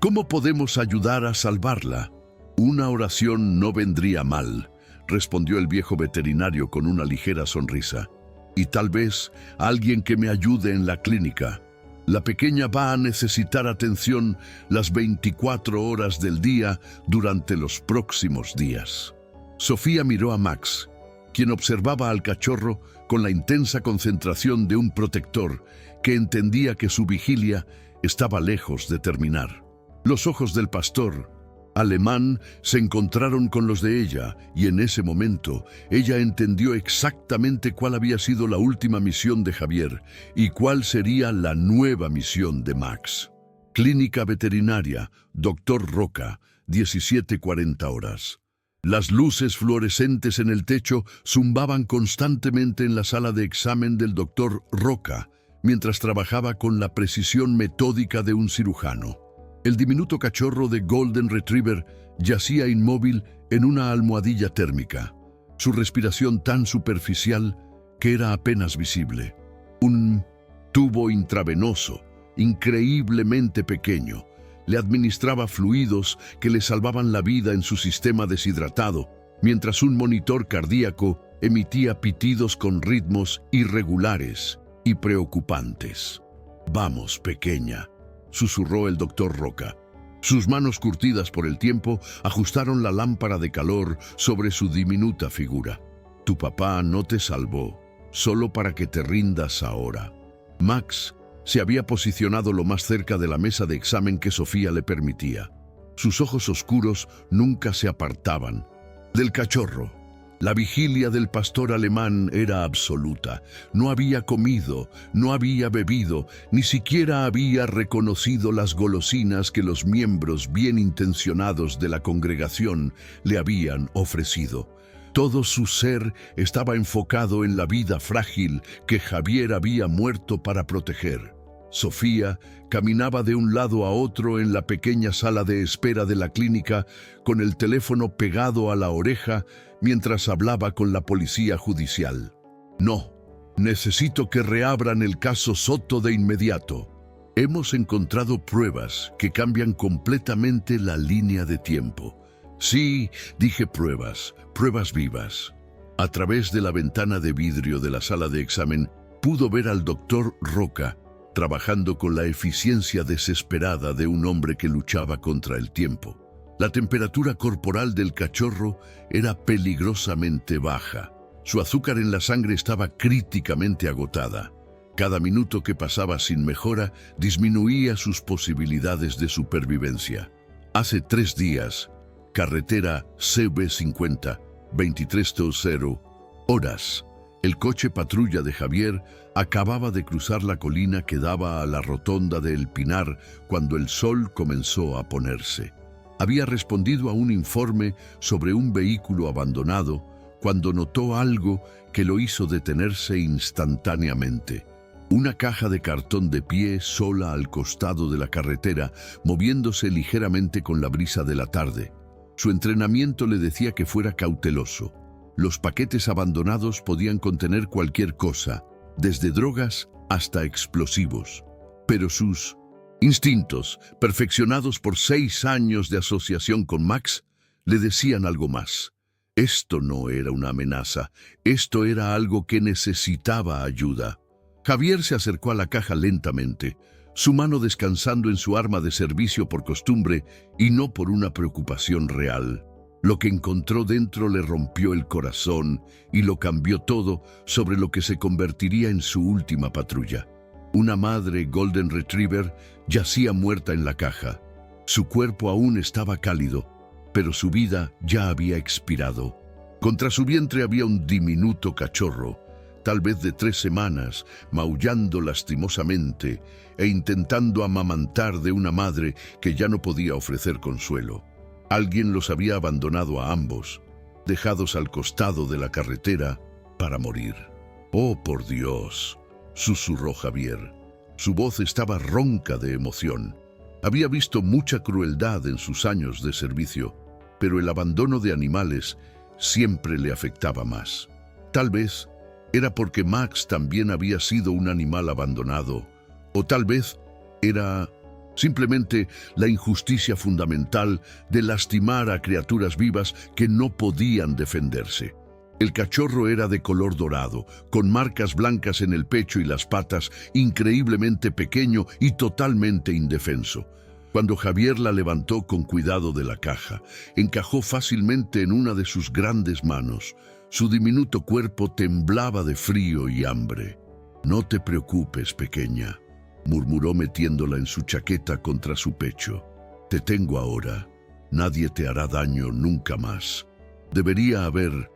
¿Cómo podemos ayudar a salvarla?» «Una oración no vendría mal», respondió el viejo veterinario con una ligera sonrisa. «Y tal vez alguien que me ayude en la clínica. La pequeña va a necesitar atención las 24 horas del día durante los próximos días». Sofía miró a Max, quien observaba al cachorro con la intensa concentración de un protector que entendía que su vigilia estaba lejos de terminar. Los ojos del pastor alemán se encontraron con los de ella y en ese momento ella entendió exactamente cuál había sido la última misión de Javier y cuál sería la nueva misión de Max. Clínica veterinaria, Dr. Roca, 17:40 horas. Las luces fluorescentes en el techo zumbaban constantemente en la sala de examen del Dr. Roca, mientras trabajaba con la precisión metódica de un cirujano. El diminuto cachorro de Golden Retriever yacía inmóvil en una almohadilla térmica, su respiración tan superficial que era apenas visible. Un tubo intravenoso, increíblemente pequeño, le administraba fluidos que le salvaban la vida en su sistema deshidratado, mientras un monitor cardíaco emitía pitidos con ritmos irregulares y preocupantes. «Vamos, pequeña», susurró el doctor Roca. Sus manos curtidas por el tiempo ajustaron la lámpara de calor sobre su diminuta figura. Tu papá no te salvó, solo para que te rindas ahora. Max se había posicionado lo más cerca de la mesa de examen que Sofía le permitía. Sus ojos oscuros nunca se apartaban del cachorro. La vigilia del pastor alemán era absoluta. No había comido, no había bebido, ni siquiera había reconocido las golosinas que los miembros bien intencionados de la congregación le habían ofrecido. Todo su ser estaba enfocado en la vida frágil que Javier había muerto para proteger. Sofía caminaba de un lado a otro en la pequeña sala de espera de la clínica con el teléfono pegado a la oreja mientras hablaba con la policía judicial. No, necesito que reabran el caso Soto de inmediato. Hemos encontrado pruebas que cambian completamente la línea de tiempo. Sí, dije pruebas vivas. A través de la ventana de vidrio de la sala de examen pudo ver al doctor Roca trabajando con la eficiencia desesperada de un hombre que luchaba contra el tiempo. La temperatura corporal del cachorro era peligrosamente baja. Su azúcar en la sangre estaba críticamente agotada. Cada minuto que pasaba sin mejora disminuía sus posibilidades de supervivencia. Hace 3 días, carretera CB50, 23:00 horas. El coche patrulla de Javier acababa de cruzar la colina que daba a la rotonda de El Pinar cuando el sol comenzó a ponerse. Había respondido a un informe sobre un vehículo abandonado cuando notó algo que lo hizo detenerse instantáneamente. Una caja de cartón de pie sola al costado de la carretera, moviéndose ligeramente con la brisa de la tarde. Su entrenamiento le decía que fuera cauteloso. Los paquetes abandonados podían contener cualquier cosa, desde drogas hasta explosivos. Pero sus instintos, perfeccionados por 6 años de asociación con Max, le decían algo más. Esto no era una amenaza, esto era algo que necesitaba ayuda. Javier se acercó a la caja lentamente, su mano descansando en su arma de servicio por costumbre y no por una preocupación real. Lo que encontró dentro le rompió el corazón y lo cambió todo sobre lo que se convertiría en su última patrulla. Una madre Golden Retriever yacía muerta en la caja. Su cuerpo aún estaba cálido, pero su vida ya había expirado. Contra su vientre había un diminuto cachorro, tal vez de 3 semanas, maullando lastimosamente e intentando amamantar de una madre que ya no podía ofrecer consuelo. Alguien los había abandonado a ambos, dejados al costado de la carretera para morir. «Oh, por Dios», susurró Javier. Su voz estaba ronca de emoción. Había visto mucha crueldad en sus años de servicio, pero el abandono de animales siempre le afectaba más. Tal vez era porque Max también había sido un animal abandonado, o tal vez era simplemente la injusticia fundamental de lastimar a criaturas vivas que no podían defenderse. El cachorro era de color dorado, con marcas blancas en el pecho y las patas, increíblemente pequeño y totalmente indefenso. Cuando Javier la levantó con cuidado de la caja, encajó fácilmente en una de sus grandes manos. Su diminuto cuerpo temblaba de frío y hambre. «No te preocupes, pequeña», murmuró metiéndola en su chaqueta contra su pecho. «Te tengo ahora. Nadie te hará daño nunca más». Debería haber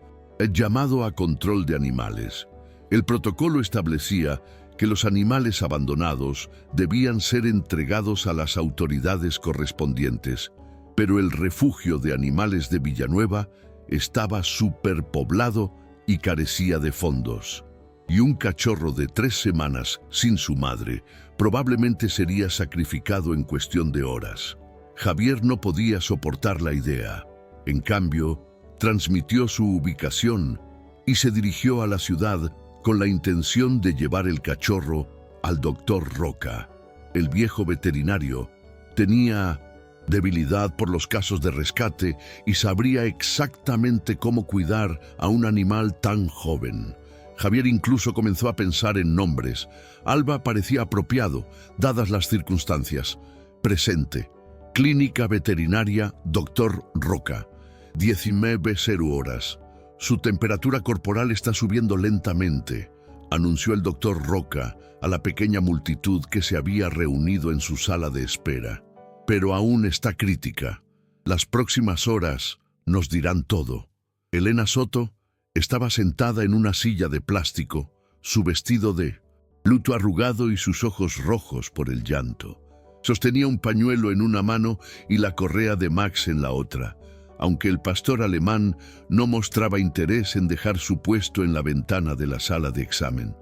llamado a control de animales. El protocolo establecía que los animales abandonados debían ser entregados a las autoridades correspondientes, pero el refugio de animales de Villanueva estaba superpoblado y carecía de fondos. Y un cachorro de 3 semanas sin su madre probablemente sería sacrificado en cuestión de horas. Javier no podía soportar la idea. En cambio, transmitió su ubicación y se dirigió a la ciudad con la intención de llevar el cachorro al doctor Roca. El viejo veterinario tenía debilidad por los casos de rescate y sabría exactamente cómo cuidar a un animal tan joven. Javier incluso comenzó a pensar en nombres. Alba parecía apropiado, dadas las circunstancias. Presente. Clínica Veterinaria Dr. Roca. 19:00 horas. Su temperatura corporal está subiendo lentamente, anunció el doctor Roca a la pequeña multitud que se había reunido en su sala de espera. Pero aún está crítica. Las próximas horas nos dirán todo. Elena Soto estaba sentada en una silla de plástico, su vestido de luto arrugado y sus ojos rojos por el llanto. Sostenía un pañuelo en una mano y la correa de Max en la otra, aunque el pastor alemán no mostraba interés en dejar su puesto en la ventana de la sala de examen.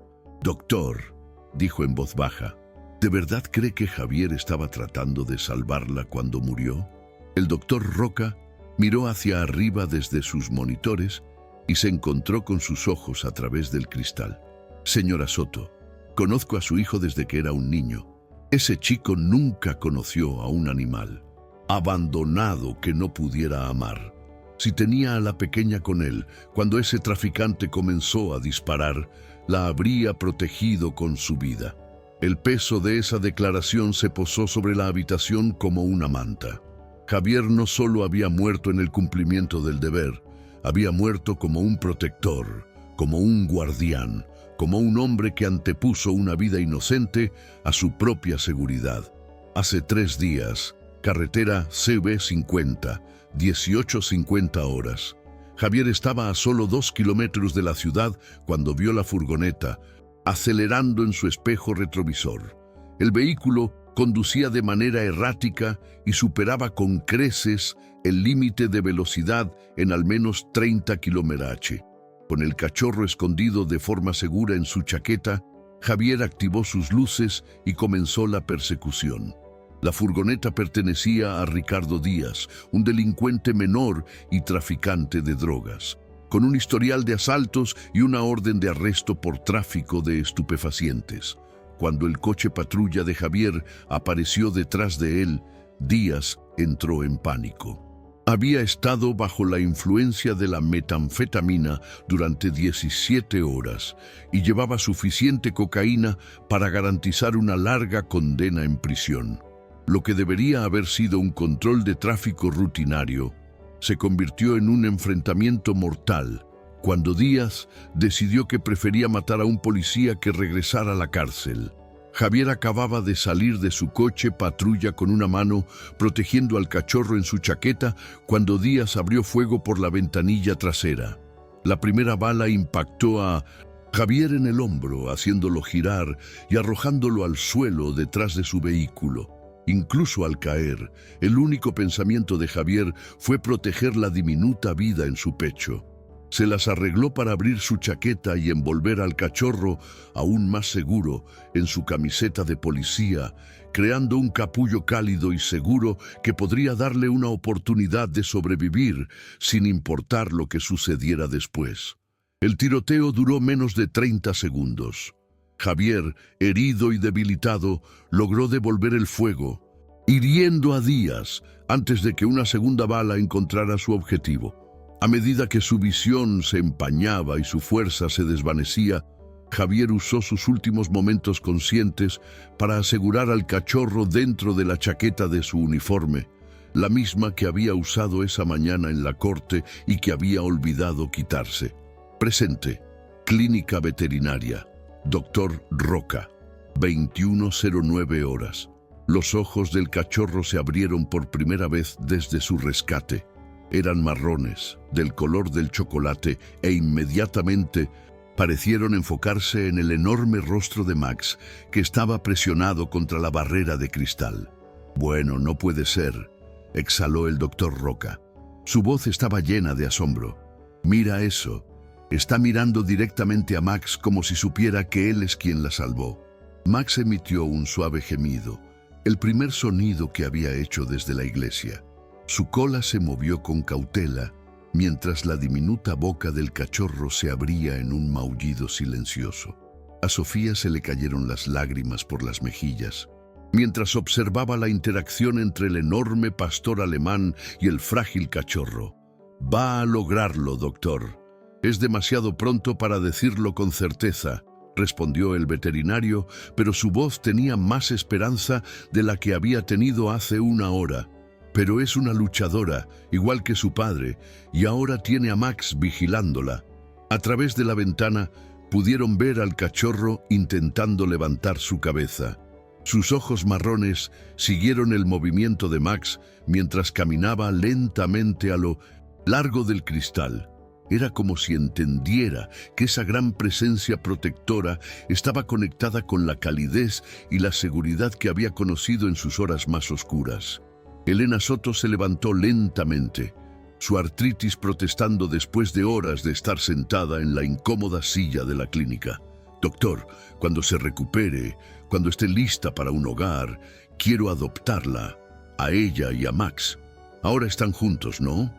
«Doctor», dijo en voz baja, ¿de verdad cree que Javier estaba tratando de salvarla cuando murió? El doctor Roca miró hacia arriba desde sus monitores y se encontró con sus ojos a través del cristal. «Señora Soto, conozco a su hijo desde que era un niño. Ese chico nunca conoció a un animal abandonado que no pudiera amar. Si tenía a la pequeña con él, cuando ese traficante comenzó a disparar, la habría protegido con su vida». El peso de esa declaración se posó sobre la habitación como una manta. Javier no solo había muerto en el cumplimiento del deber, había muerto como un protector, como un guardián, como un hombre que antepuso una vida inocente a su propia seguridad. Hace 3 días, carretera CB50, 18:50 horas. Javier estaba a solo 2 kilómetros de la ciudad cuando vio la furgoneta, acelerando en su espejo retrovisor. El vehículo conducía de manera errática y superaba con creces el límite de velocidad en al menos 30 km/h. Con el cachorro escondido de forma segura en su chaqueta, Javier activó sus luces y comenzó la persecución. La furgoneta pertenecía a Ricardo Díaz, un delincuente menor y traficante de drogas, con un historial de asaltos y una orden de arresto por tráfico de estupefacientes. Cuando el coche patrulla de Javier apareció detrás de él, Díaz entró en pánico. Había estado bajo la influencia de la metanfetamina durante 17 horas y llevaba suficiente cocaína para garantizar una larga condena en prisión. Lo que debería haber sido un control de tráfico rutinario se convirtió en un enfrentamiento mortal cuando Díaz decidió que prefería matar a un policía que regresar a la cárcel. Javier acababa de salir de su coche patrulla con una mano protegiendo al cachorro en su chaqueta cuando Díaz abrió fuego por la ventanilla trasera. La primera bala impactó a Javier en el hombro, haciéndolo girar y arrojándolo al suelo detrás de su vehículo. Incluso al caer, el único pensamiento de Javier fue proteger la diminuta vida en su pecho. Se las arregló para abrir su chaqueta y envolver al cachorro aún más seguro en su camiseta de policía, creando un capullo cálido y seguro que podría darle una oportunidad de sobrevivir sin importar lo que sucediera después. El tiroteo duró menos de 30 segundos. Javier, herido y debilitado, logró devolver el fuego, hiriendo a Díaz antes de que una segunda bala encontrara su objetivo. A medida que su visión se empañaba y su fuerza se desvanecía, Javier usó sus últimos momentos conscientes para asegurar al cachorro dentro de la chaqueta de su uniforme, la misma que había usado esa mañana en la corte y que había olvidado quitarse. Presente, Clínica Veterinaria, Dr. Roca, 21:09 horas. Los ojos del cachorro se abrieron por primera vez desde su rescate. Eran marrones, del color del chocolate, e inmediatamente parecieron enfocarse en el enorme rostro de Max, que estaba presionado contra la barrera de cristal. «Bueno, no puede ser», exhaló el doctor Roca. Su voz estaba llena de asombro. «Mira eso. Está mirando directamente a Max como si supiera que él es quien la salvó». Max emitió un suave gemido, el primer sonido que había hecho desde la iglesia. Su cola se movió con cautela, mientras la diminuta boca del cachorro se abría en un maullido silencioso. A Sofía se le cayeron las lágrimas por las mejillas, mientras observaba la interacción entre el enorme pastor alemán y el frágil cachorro. «Va a lograrlo, doctor. Es demasiado pronto para decirlo con certeza», respondió el veterinario, pero su voz tenía más esperanza de la que había tenido hace una hora. pero es una luchadora, igual que su padre, y ahora tiene a Max vigilándola. A través de la ventana pudieron ver al cachorro intentando levantar su cabeza. Sus ojos marrones siguieron el movimiento de Max mientras caminaba lentamente a lo largo del cristal. Era como si entendiera que esa gran presencia protectora estaba conectada con la calidez y la seguridad que había conocido en sus horas más oscuras. Elena Soto se levantó lentamente, su artritis protestando después de horas de estar sentada en la incómoda silla de la clínica. Doctor, cuando se recupere, cuando esté lista para un hogar, quiero adoptarla, a ella y a Max. Ahora están juntos, ¿no?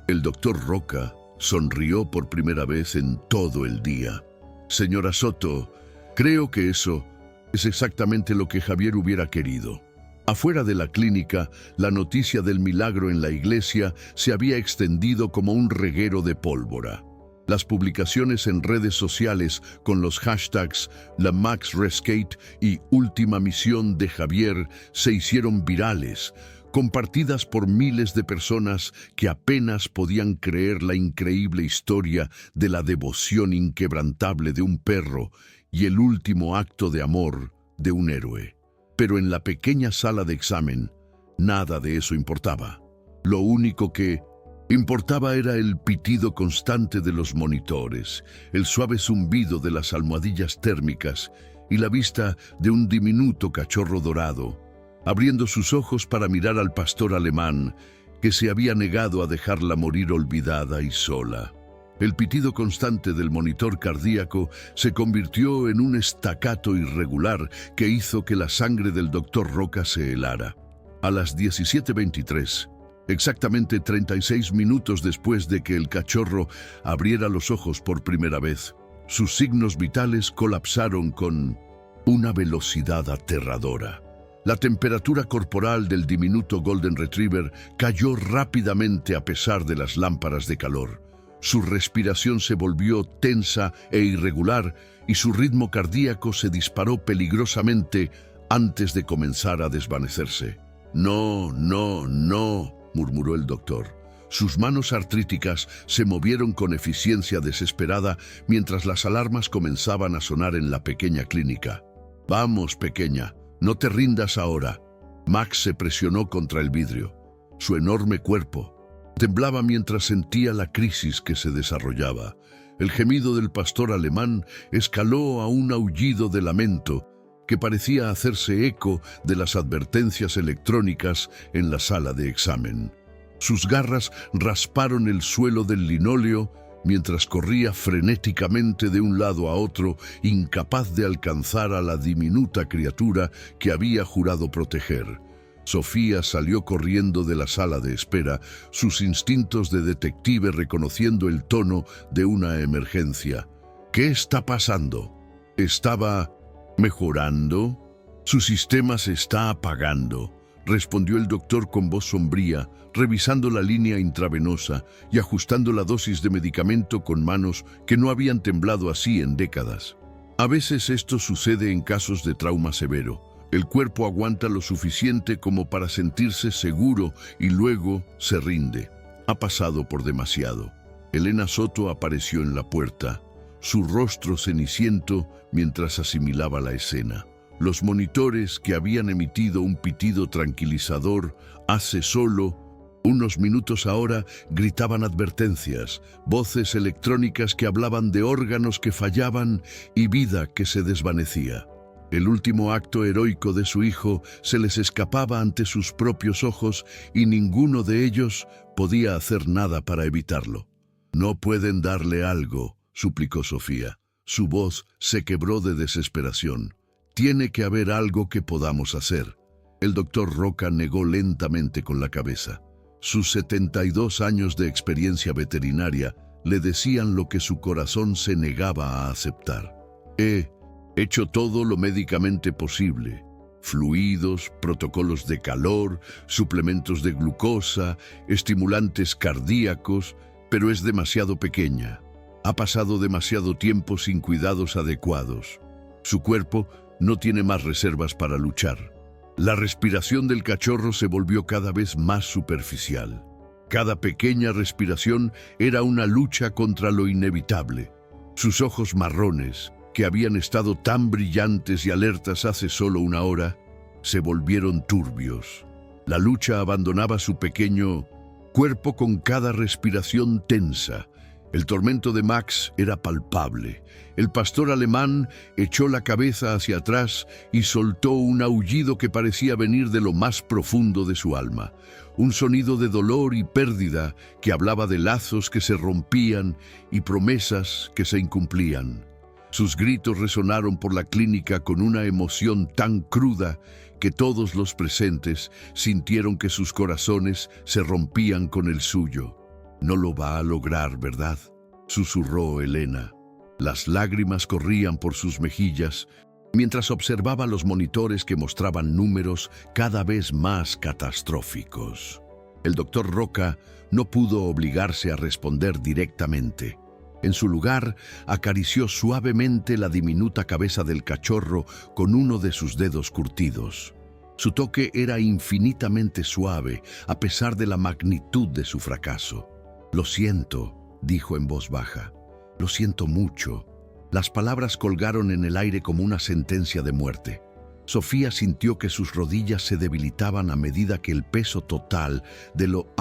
El doctor Roca sonrió por primera vez en todo el día. Señora Soto, creo que eso es exactamente lo que Javier hubiera querido. Afuera de la clínica, la noticia del milagro en la iglesia se había extendido como un reguero de pólvora. Las publicaciones en redes sociales con los hashtags La Max Rescate y Última Misión de Javier se hicieron virales, compartidas por miles de personas que apenas podían creer la increíble historia de la devoción inquebrantable de un perro y el último acto de amor de un héroe. Pero en la pequeña sala de examen, nada de eso importaba. Lo único que importaba era el pitido constante de los monitores, el suave zumbido de las almohadillas térmicas y la vista de un diminuto cachorro dorado, abriendo sus ojos para mirar al pastor alemán que se había negado a dejarla morir olvidada y sola. El pitido constante del monitor cardíaco se convirtió en un estacato irregular que hizo que la sangre del doctor Roca se helara. A las 17:23, exactamente 36 minutos después de que el cachorro abriera los ojos por primera vez, sus signos vitales colapsaron con una velocidad aterradora. La temperatura corporal del diminuto Golden Retriever cayó rápidamente a pesar de las lámparas de calor. Su respiración se volvió tensa e irregular y su ritmo cardíaco se disparó peligrosamente antes de comenzar a desvanecerse. No, no, no, murmuró el doctor. Sus manos artríticas se movieron con eficiencia desesperada mientras las alarmas comenzaban a sonar en la pequeña clínica. Vamos, pequeña, no te rindas ahora. Max se presionó contra el vidrio. Su enorme cuerpo temblaba mientras sentía la crisis que se desarrollaba. El gemido del pastor alemán escaló a un aullido de lamento que parecía hacerse eco de las advertencias electrónicas en la sala de examen. Sus garras rasparon el suelo del linóleo mientras corría frenéticamente de un lado a otro, incapaz de alcanzar a la diminuta criatura que había jurado proteger. Sofía salió corriendo de la sala de espera, sus instintos de detective reconociendo el tono de una emergencia. ¿Qué está pasando? ¿Estaba mejorando? Su sistema se está apagando, respondió el doctor con voz sombría, revisando la línea intravenosa y ajustando la dosis de medicamento con manos que no habían temblado así en décadas. A veces esto sucede en casos de trauma severo. El cuerpo aguanta lo suficiente como para sentirse seguro y luego se rinde. Ha pasado por demasiado. Elena Soto apareció en la puerta, su rostro ceniciento mientras asimilaba la escena. Los monitores que habían emitido un pitido tranquilizador hace solo unos minutos ahora gritaban advertencias, voces electrónicas que hablaban de órganos que fallaban y vida que se desvanecía. El último acto heroico de su hijo se les escapaba ante sus propios ojos y ninguno de ellos podía hacer nada para evitarlo. No pueden darle algo, suplicó Sofía. Su voz se quebró de desesperación. Tiene que haber algo que podamos hacer. El doctor Roca negó lentamente con la cabeza. Sus 72 años de experiencia veterinaria le decían lo que su corazón se negaba a aceptar. He hecho todo lo médicamente posible. Fluidos, protocolos de calor, suplementos de glucosa, estimulantes cardíacos, pero es demasiado pequeña. Ha pasado demasiado tiempo sin cuidados adecuados. Su cuerpo no tiene más reservas para luchar. La respiración del cachorro se volvió cada vez más superficial. Cada pequeña respiración era una lucha contra lo inevitable. Sus ojos marrones, que habían estado tan brillantes y alertas hace solo una hora, se volvieron turbios. La lucha abandonaba su pequeño cuerpo con cada respiración tensa. El tormento de Max era palpable. El pastor alemán echó la cabeza hacia atrás y soltó un aullido que parecía venir de lo más profundo de su alma. Un sonido de dolor y pérdida que hablaba de lazos que se rompían y promesas que se incumplían. Sus gritos resonaron por la clínica con una emoción tan cruda que todos los presentes sintieron que sus corazones se rompían con el suyo. «No lo va a lograr, ¿verdad?», susurró Elena. Las lágrimas corrían por sus mejillas mientras observaba los monitores que mostraban números cada vez más catastróficos. El doctor Roca no pudo obligarse a responder directamente. En su lugar, acarició suavemente la diminuta cabeza del cachorro con uno de sus dedos curtidos. Su toque era infinitamente suave, a pesar de la magnitud de su fracaso. «Lo siento», dijo en voz baja. «Lo siento mucho». Las palabras colgaron en el aire como una sentencia de muerte. Sofía sintió que sus rodillas se debilitaban a medida que el peso total de lo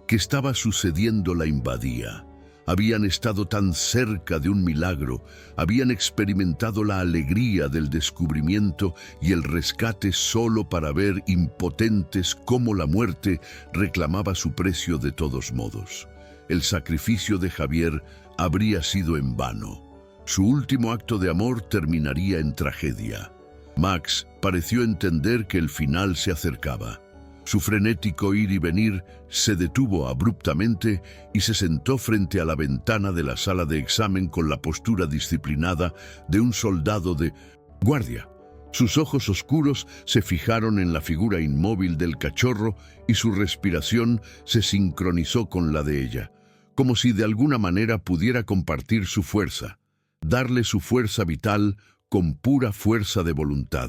que estaba sucediendo la invadía. Habían estado tan cerca de un milagro, habían experimentado la alegría del descubrimiento y el rescate solo para ver impotentes cómo la muerte reclamaba su precio de todos modos. El sacrificio de Javier habría sido en vano. Su último acto de amor terminaría en tragedia. Max pareció entender que el final se acercaba. Su frenético ir y venir se detuvo abruptamente y se sentó frente a la ventana de la sala de examen con la postura disciplinada de un soldado de guardia. Sus ojos oscuros se fijaron en la figura inmóvil del cachorro y su respiración se sincronizó con la de ella, como si de alguna manera pudiera compartir su fuerza, darle su fuerza vital con pura fuerza de voluntad.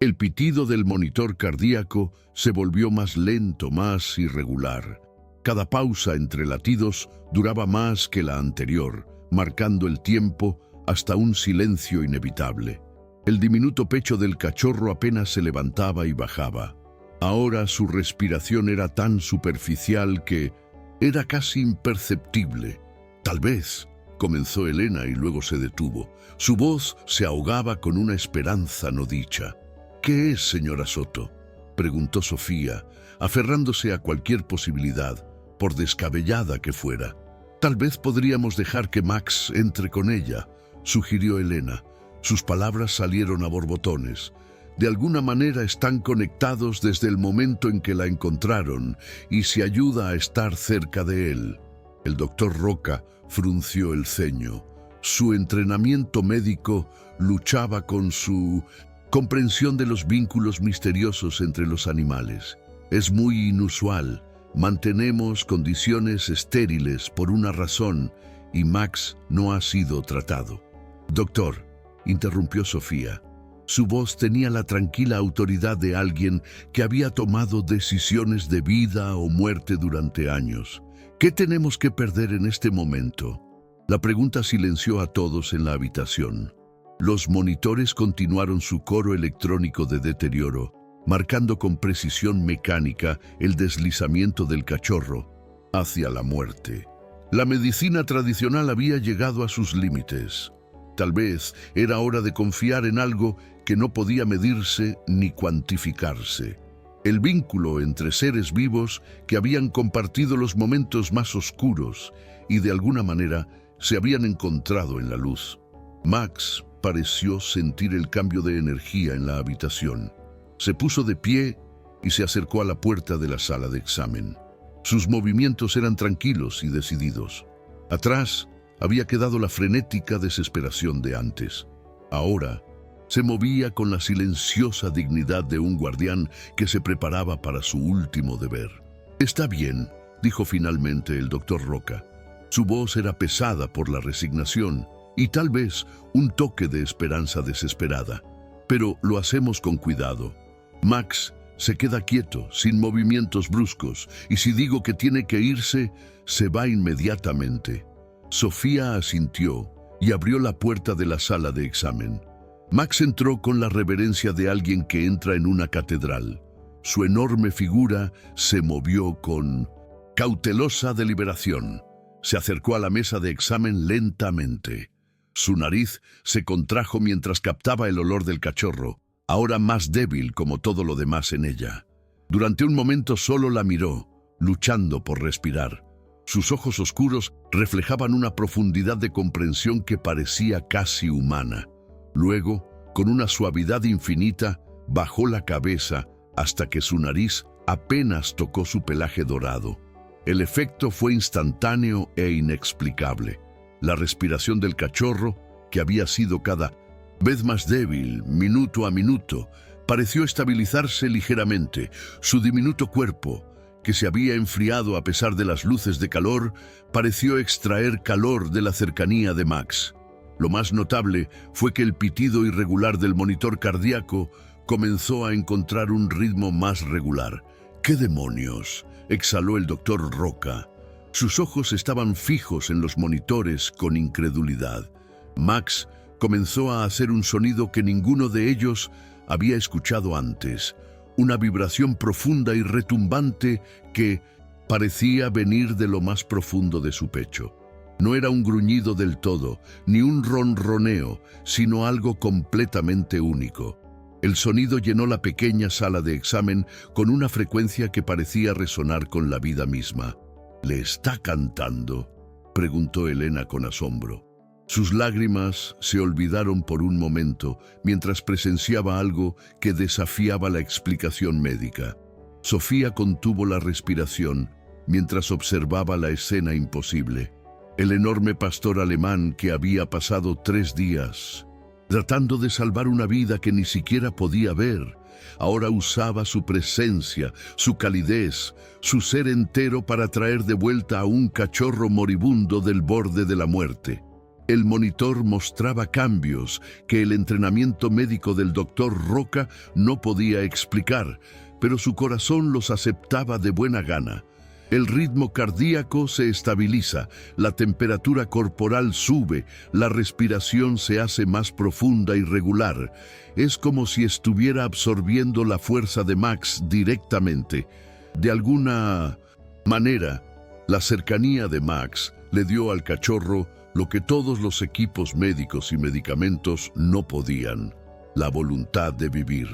El pitido del monitor cardíaco se volvió más lento, más irregular. Cada pausa entre latidos duraba más que la anterior, marcando el tiempo hasta un silencio inevitable. El diminuto pecho del cachorro apenas se levantaba y bajaba. Ahora su respiración era tan superficial que era casi imperceptible. «Tal vez», comenzó Elena y luego se detuvo. Su voz se ahogaba con una esperanza no dicha. «¿Qué es, señora Soto?», preguntó Sofía, aferrándose a cualquier posibilidad, por descabellada que fuera. «Tal vez podríamos dejar que Max entre con ella», sugirió Elena. Sus palabras salieron a borbotones. «De alguna manera están conectados desde el momento en que la encontraron y se ayuda a estar cerca de él». El doctor Roca frunció el ceño. Su entrenamiento médico luchaba con su comprensión de los vínculos misteriosos entre los animales. «Es muy inusual. Mantenemos condiciones estériles por una razón y Max no ha sido tratado». «Doctor», interrumpió Sofía. Su voz tenía la tranquila autoridad de alguien que había tomado decisiones de vida o muerte durante años. «¿Qué tenemos que perder en este momento?». La pregunta silenció a todos en la habitación. Los monitores continuaron su coro electrónico de deterioro, marcando con precisión mecánica el deslizamiento del cachorro hacia la muerte. La medicina tradicional había llegado a sus límites. Tal vez era hora de confiar en algo que no podía medirse ni cuantificarse. El vínculo entre seres vivos que habían compartido los momentos más oscuros y de alguna manera se habían encontrado en la luz. Max pareció sentir el cambio de energía en la habitación. Se puso de pie y se acercó a la puerta de la sala de examen. Sus movimientos eran tranquilos y decididos. Atrás había quedado la frenética desesperación de antes. Ahora se movía con la silenciosa dignidad de un guardián que se preparaba para su último deber. «Está bien», dijo finalmente el doctor Roca. Su voz era pesada por la resignación y tal vez un toque de esperanza desesperada. «Pero lo hacemos con cuidado. Max se queda quieto, sin movimientos bruscos, y si digo que tiene que irse, se va inmediatamente. Sofía asintió y abrió la puerta de la sala de examen. Max entró con la reverencia de alguien que entra en una catedral. Su enorme figura se movió con cautelosa deliberación. Se acercó a la mesa de examen lentamente. Su nariz se contrajo mientras captaba el olor del cachorro, ahora más débil como todo lo demás en ella. Durante un momento solo la miró, luchando por respirar. Sus ojos oscuros reflejaban una profundidad de comprensión que parecía casi humana. Luego, con una suavidad infinita, bajó la cabeza hasta que su nariz apenas tocó su pelaje dorado. El efecto fue instantáneo e inexplicable. La respiración del cachorro, que había sido cada vez más débil, minuto a minuto, pareció estabilizarse ligeramente. Su diminuto cuerpo, que se había enfriado a pesar de las luces de calor, pareció extraer calor de la cercanía de Max. Lo más notable fue que el pitido irregular del monitor cardíaco comenzó a encontrar un ritmo más regular. ¿Qué demonios?, exhaló el doctor Roca. Sus ojos estaban fijos en los monitores con incredulidad. Max comenzó a hacer un sonido que ninguno de ellos había escuchado antes, una vibración profunda y retumbante que parecía venir de lo más profundo de su pecho. No era un gruñido del todo, ni un ronroneo, sino algo completamente único. El sonido llenó la pequeña sala de examen con una frecuencia que parecía resonar con la vida misma. ¿Le está cantando?, preguntó Elena con asombro. Sus lágrimas se olvidaron por un momento mientras presenciaba algo que desafiaba la explicación médica. Sofía contuvo la respiración mientras observaba la escena imposible. El enorme pastor alemán que había pasado 3 días tratando de salvar una vida que ni siquiera podía ver, ahora usaba su presencia, su calidez, su ser entero para traer de vuelta a un cachorro moribundo del borde de la muerte. El monitor mostraba cambios que el entrenamiento médico del doctor Roca no podía explicar, pero su corazón los aceptaba de buena gana. El ritmo cardíaco se estabiliza, la temperatura corporal sube, la respiración se hace más profunda y regular. Es como si estuviera absorbiendo la fuerza de Max directamente. De alguna manera, la cercanía de Max le dio al cachorro lo que todos los equipos médicos y medicamentos no podían: la voluntad de vivir.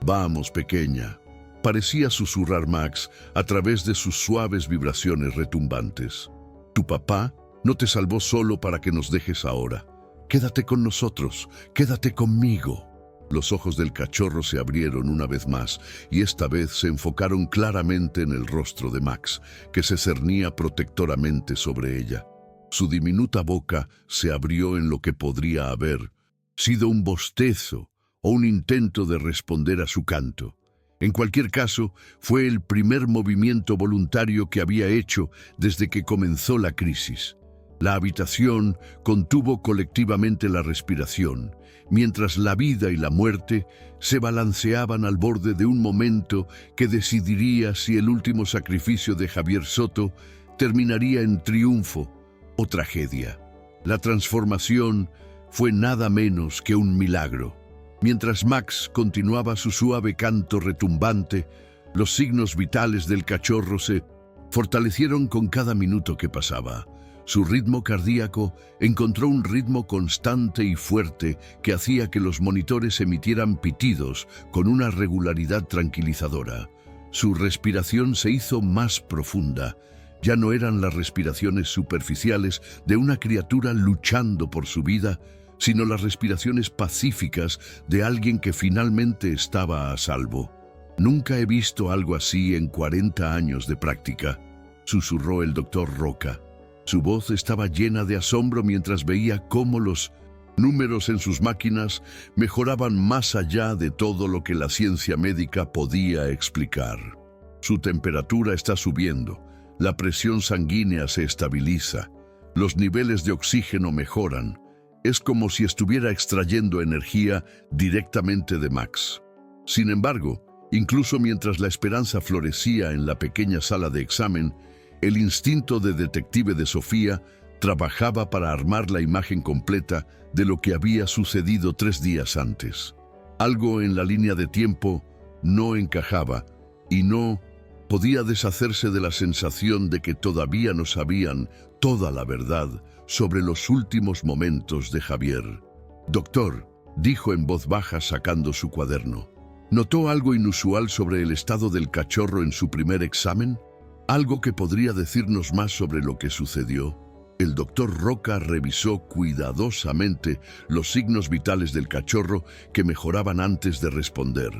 «Vamos, pequeña», parecía susurrar Max a través de sus suaves vibraciones retumbantes. «Tu papá no te salvó solo para que nos dejes ahora. Quédate con nosotros, quédate conmigo». Los ojos del cachorro se abrieron una vez más y esta vez se enfocaron claramente en el rostro de Max, que se cernía protectoramente sobre ella. Su diminuta boca se abrió en lo que podría haber sido un bostezo o un intento de responder a su canto. En cualquier caso, fue el primer movimiento voluntario que había hecho desde que comenzó la crisis. La habitación contuvo colectivamente la respiración, mientras la vida y la muerte se balanceaban al borde de un momento que decidiría si el último sacrificio de Javier Soto terminaría en triunfo o tragedia. La transformación fue nada menos que un milagro. Mientras Max continuaba su suave canto retumbante, los signos vitales del cachorro se fortalecieron con cada minuto que pasaba. Su ritmo cardíaco encontró un ritmo constante y fuerte que hacía que los monitores emitieran pitidos con una regularidad tranquilizadora. Su respiración se hizo más profunda. Ya no eran las respiraciones superficiales de una criatura luchando por su vida, sino las respiraciones pacíficas de alguien que finalmente estaba a salvo. «Nunca he visto algo así en 40 años de práctica», susurró el doctor Roca. Su voz estaba llena de asombro mientras veía cómo los números en sus máquinas mejoraban más allá de todo lo que la ciencia médica podía explicar. «Su temperatura está subiendo, la presión sanguínea se estabiliza, los niveles de oxígeno mejoran. Es como si estuviera extrayendo energía directamente de Max». Sin embargo, Incluso mientras la esperanza florecía en la pequeña sala de examen, el instinto de detective de Sofía trabajaba para armar la imagen completa de lo que había sucedido 3 días antes. Algo en la línea de tiempo no encajaba y no podía deshacerse de la sensación de que todavía no sabían toda la verdad sobre los últimos momentos de Javier. «Doctor», dijo en voz baja sacando su cuaderno, ¿notó algo inusual sobre el estado del cachorro en su primer examen? ¿Algo que podría decirnos más sobre lo que sucedió? El doctor Roca revisó cuidadosamente los signos vitales del cachorro que mejoraban antes de responder.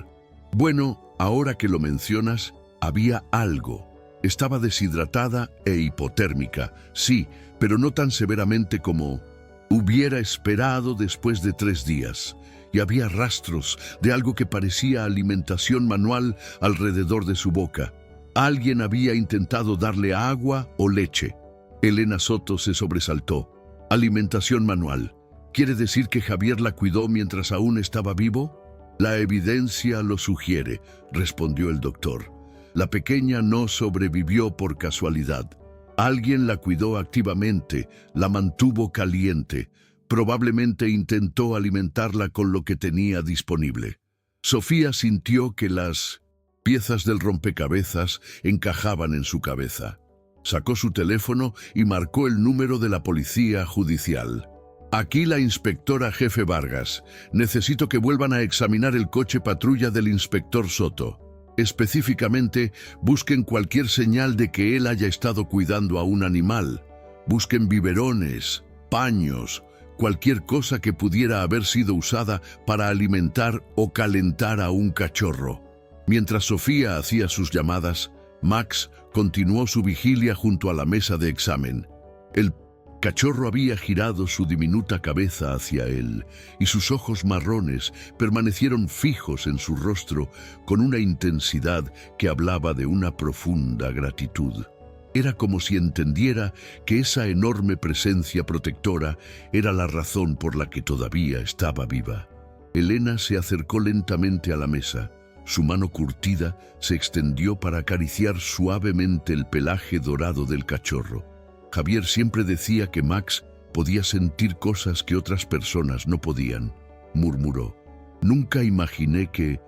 Bueno, ahora que lo mencionas, había algo. Estaba deshidratada e hipotérmica, sí, pero no tan severamente como hubiera esperado después de 3 días. Y había rastros de algo que parecía alimentación manual alrededor de su boca. Alguien había intentado darle agua o leche. Elena Soto se sobresaltó. ¿Alimentación manual? ¿Quiere decir que Javier la cuidó mientras aún estaba vivo? La evidencia lo sugiere, respondió el doctor. La pequeña no sobrevivió por casualidad. Alguien la cuidó activamente, la mantuvo caliente. Probablemente intentó alimentarla con lo que tenía disponible. Sofía sintió que las piezas del rompecabezas encajaban en su cabeza. Sacó su teléfono y marcó el número de la policía judicial. «Aquí la inspectora jefe Vargas. Necesito que vuelvan a examinar el coche patrulla del inspector Soto. Específicamente, busquen cualquier señal de que él haya estado cuidando a un animal. Busquen biberones, paños, cualquier cosa que pudiera haber sido usada para alimentar o calentar a un cachorro». Mientras Sofía hacía sus llamadas, Max continuó su vigilia junto a la mesa de examen. El cachorro había girado su diminuta cabeza hacia él, y sus ojos marrones permanecieron fijos en su rostro con una intensidad que hablaba de una profunda gratitud. Era como si entendiera que esa enorme presencia protectora era la razón por la que todavía estaba viva. Elena se acercó lentamente a la mesa. Su mano curtida se extendió para acariciar suavemente el pelaje dorado del cachorro. Javier siempre decía que Max podía sentir cosas que otras personas no podían, murmuró. Nunca imaginé que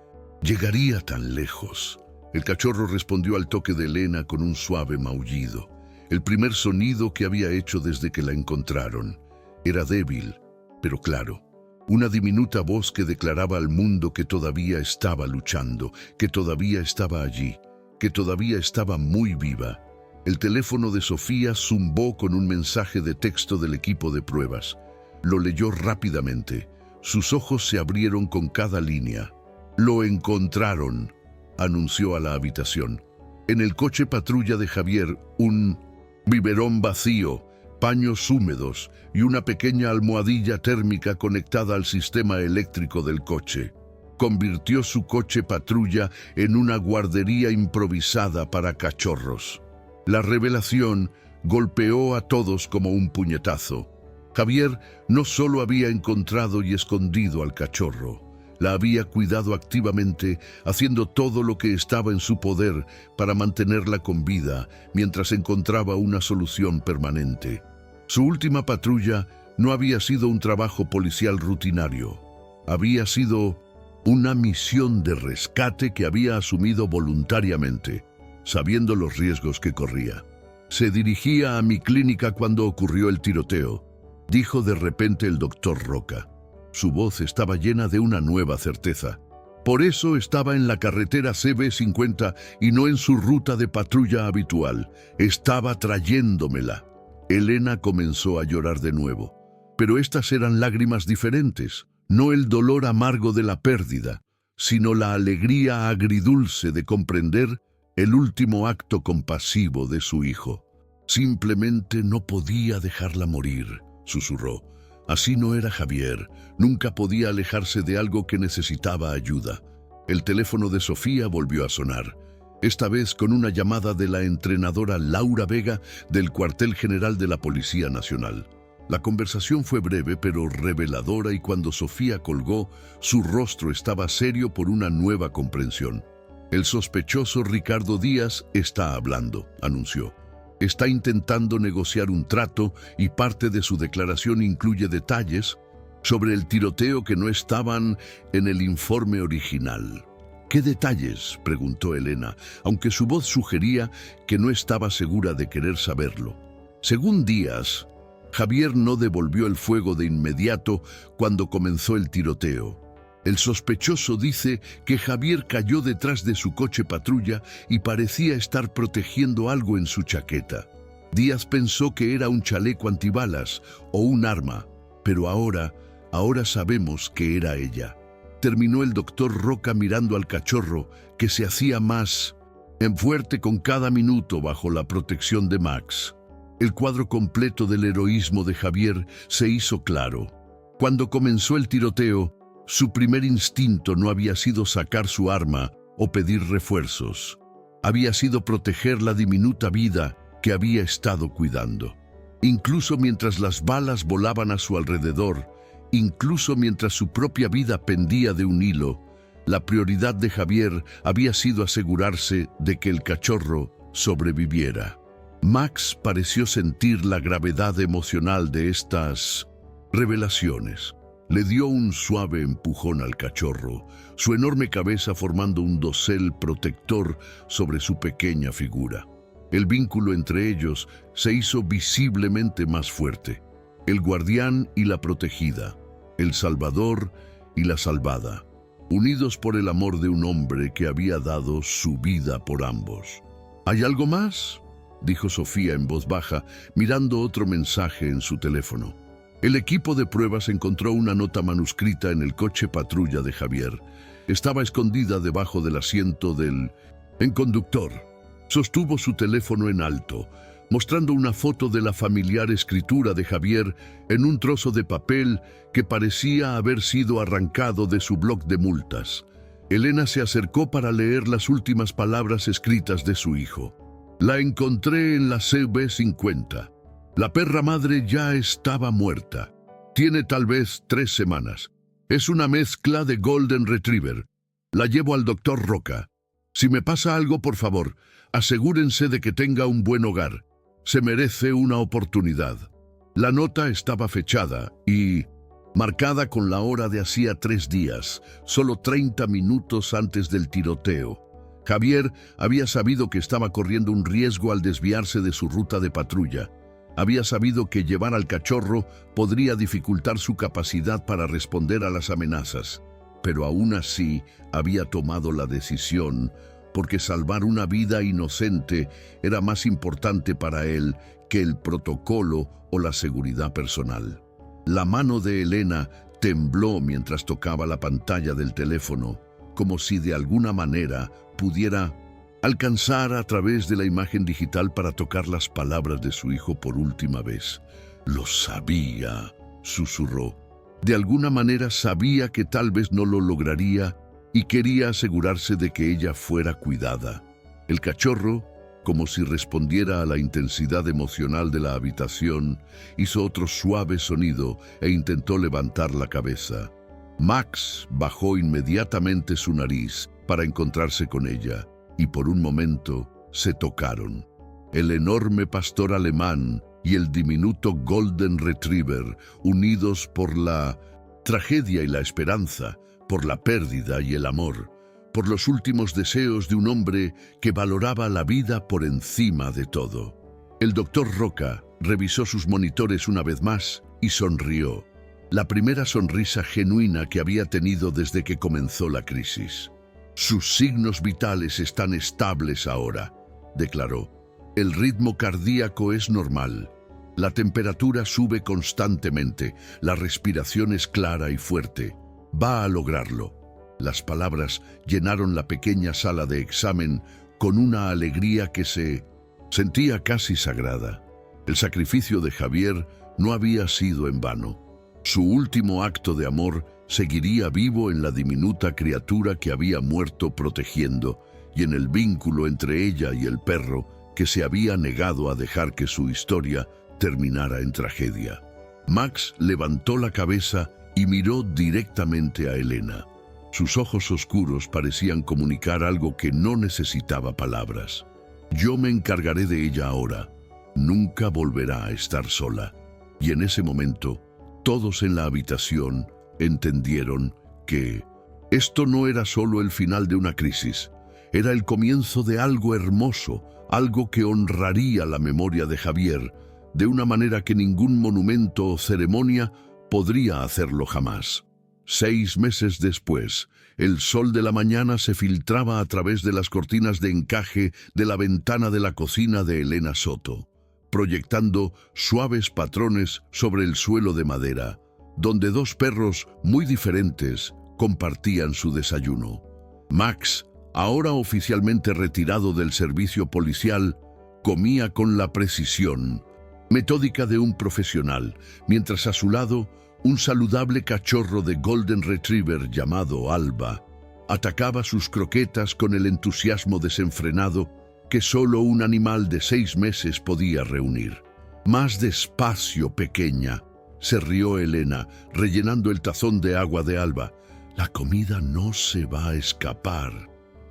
llegaría tan lejos. El cachorro respondió al toque de Elena con un suave maullido, el primer sonido que había hecho desde que la encontraron. Era débil, pero claro. Una diminuta voz que declaraba al mundo que todavía estaba luchando, que todavía estaba allí, que todavía estaba muy viva. El teléfono de Sofía zumbó con un mensaje de texto del equipo de pruebas. Lo leyó rápidamente. Sus ojos se abrieron con cada línea. «Lo encontraron», anunció a la habitación. En el coche patrulla de Javier, un biberón vacío, paños húmedos y una pequeña almohadilla térmica conectada al sistema eléctrico del coche. Convirtió su coche patrulla en una guardería improvisada para cachorros. La revelación golpeó a todos como un puñetazo. Javier no solo había encontrado y escondido al cachorro, la había cuidado activamente, haciendo todo lo que estaba en su poder para mantenerla con vida mientras encontraba una solución permanente. Su última patrulla no había sido un trabajo policial rutinario. Había sido una misión de rescate que había asumido voluntariamente, sabiendo los riesgos que corría. «Se dirigía a mi clínica cuando ocurrió el tiroteo», dijo de repente el doctor Roca. Su voz estaba llena de una nueva certeza. «Por eso estaba en la carretera CB50 y no en su ruta de patrulla habitual. Estaba trayéndomela». Elena comenzó a llorar de nuevo. Pero estas eran lágrimas diferentes, no el dolor amargo de la pérdida, sino la alegría agridulce de comprender el último acto compasivo de su hijo. «Simplemente no podía dejarla morir», susurró. Así no era Javier, nunca podía alejarse de algo que necesitaba ayuda. El teléfono de Sofía volvió a sonar, esta vez con una llamada de la entrenadora Laura Vega del cuartel general de la Policía Nacional. La conversación fue breve pero reveladora y cuando Sofía colgó, su rostro estaba serio por una nueva comprensión. El sospechoso Ricardo Díaz está hablando, anunció. Está intentando negociar un trato y parte de su declaración incluye detalles sobre el tiroteo que no estaban en el informe original. ¿Qué detalles?, preguntó Elena, aunque su voz sugería que no estaba segura de querer saberlo. Según Díaz, Javier no devolvió el fuego de inmediato cuando comenzó el tiroteo. El sospechoso dice que Javier cayó detrás de su coche patrulla y parecía estar protegiendo algo en su chaqueta. Díaz pensó que era un chaleco antibalas o un arma, pero ahora sabemos que era ella. Terminó el doctor Roca mirando al cachorro, que se hacía más fuerte con cada minuto bajo la protección de Max. El cuadro completo del heroísmo de Javier se hizo claro. Cuando comenzó el tiroteo, su primer instinto no había sido sacar su arma o pedir refuerzos. Había sido proteger la diminuta vida que había estado cuidando. Incluso mientras las balas volaban a su alrededor, incluso mientras su propia vida pendía de un hilo, la prioridad de Javier había sido asegurarse de que el cachorro sobreviviera. Max pareció sentir la gravedad emocional de estas revelaciones. Le dio un suave empujón al cachorro, su enorme cabeza formando un dosel protector sobre su pequeña figura. El vínculo entre ellos se hizo visiblemente más fuerte. El guardián y la protegida, el salvador y la salvada, unidos por el amor de un hombre que había dado su vida por ambos. ¿Hay algo más?, dijo Sofía en voz baja, mirando otro mensaje en su teléfono. El equipo de pruebas encontró una nota manuscrita en el coche patrulla de Javier. Estaba escondida debajo del asiento del conductor. Sostuvo su teléfono en alto, mostrando una foto de la familiar escritura de Javier en un trozo de papel que parecía haber sido arrancado de su bloc de multas. Elena se acercó para leer las últimas palabras escritas de su hijo. La encontré en la CB50. La perra madre ya estaba muerta. Tiene tal vez 3 semanas. Es una mezcla de Golden Retriever. La llevo al doctor Roca. Si me pasa algo, por favor, asegúrense de que tenga un buen hogar. Se merece una oportunidad. La nota estaba fechada y marcada con la hora de hacía 3 días, solo 30 minutos antes del tiroteo. Javier había sabido que estaba corriendo un riesgo al desviarse de su ruta de patrulla. Había sabido que llevar al cachorro podría dificultar su capacidad para responder a las amenazas, pero aún así había tomado la decisión porque salvar una vida inocente era más importante para él que el protocolo o la seguridad personal. La mano de Elena tembló mientras tocaba la pantalla del teléfono, como si de alguna manera pudiera alcanzar a través de la imagen digital para tocar las palabras de su hijo por última vez. «Lo sabía», susurró. De alguna manera sabía que tal vez no lo lograría y quería asegurarse de que ella fuera cuidada. El cachorro, como si respondiera a la intensidad emocional de la habitación, hizo otro suave sonido e intentó levantar la cabeza. Max bajó inmediatamente su nariz para encontrarse con ella, y por un momento se tocaron. El enorme pastor alemán y el diminuto Golden Retriever, unidos por la tragedia y la esperanza, por la pérdida y el amor, por los últimos deseos de un hombre que valoraba la vida por encima de todo. El doctor Roca revisó sus monitores una vez más y sonrió, la primera sonrisa genuina que había tenido desde que comenzó la crisis. «Sus signos vitales están estables ahora», declaró. «El ritmo cardíaco es normal. La temperatura sube constantemente. La respiración es clara y fuerte. Va a lograrlo». Las palabras llenaron la pequeña sala de examen con una alegría que se sentía casi sagrada. El sacrificio de Javier no había sido en vano. Su último acto de amor seguiría vivo en la diminuta criatura que había muerto protegiendo y en el vínculo entre ella y el perro que se había negado a dejar que su historia terminara en tragedia. Max levantó la cabeza y miró directamente a Elena. Sus ojos oscuros parecían comunicar algo que no necesitaba palabras. Yo me encargaré de ella ahora. Nunca volverá a estar sola. Y en ese momento, todos en la habitación entendieron que esto no era solo el final de una crisis, era el comienzo de algo hermoso, algo que honraría la memoria de Javier, de una manera que ningún monumento o ceremonia podría hacerlo jamás. 6 meses después, el sol de la mañana se filtraba a través de las cortinas de encaje de la ventana de la cocina de Elena Soto, proyectando suaves patrones sobre el suelo de madera, donde 2 perros muy diferentes compartían su desayuno. Max, ahora oficialmente retirado del servicio policial, comía con la precisión metódica de un profesional, mientras a su lado un saludable cachorro de Golden Retriever llamado Alba atacaba sus croquetas con el entusiasmo desenfrenado que solo un animal de 6 meses podía reunir. Más despacio, pequeña, se rió Elena, rellenando el tazón de agua de Alba. La comida no se va a escapar.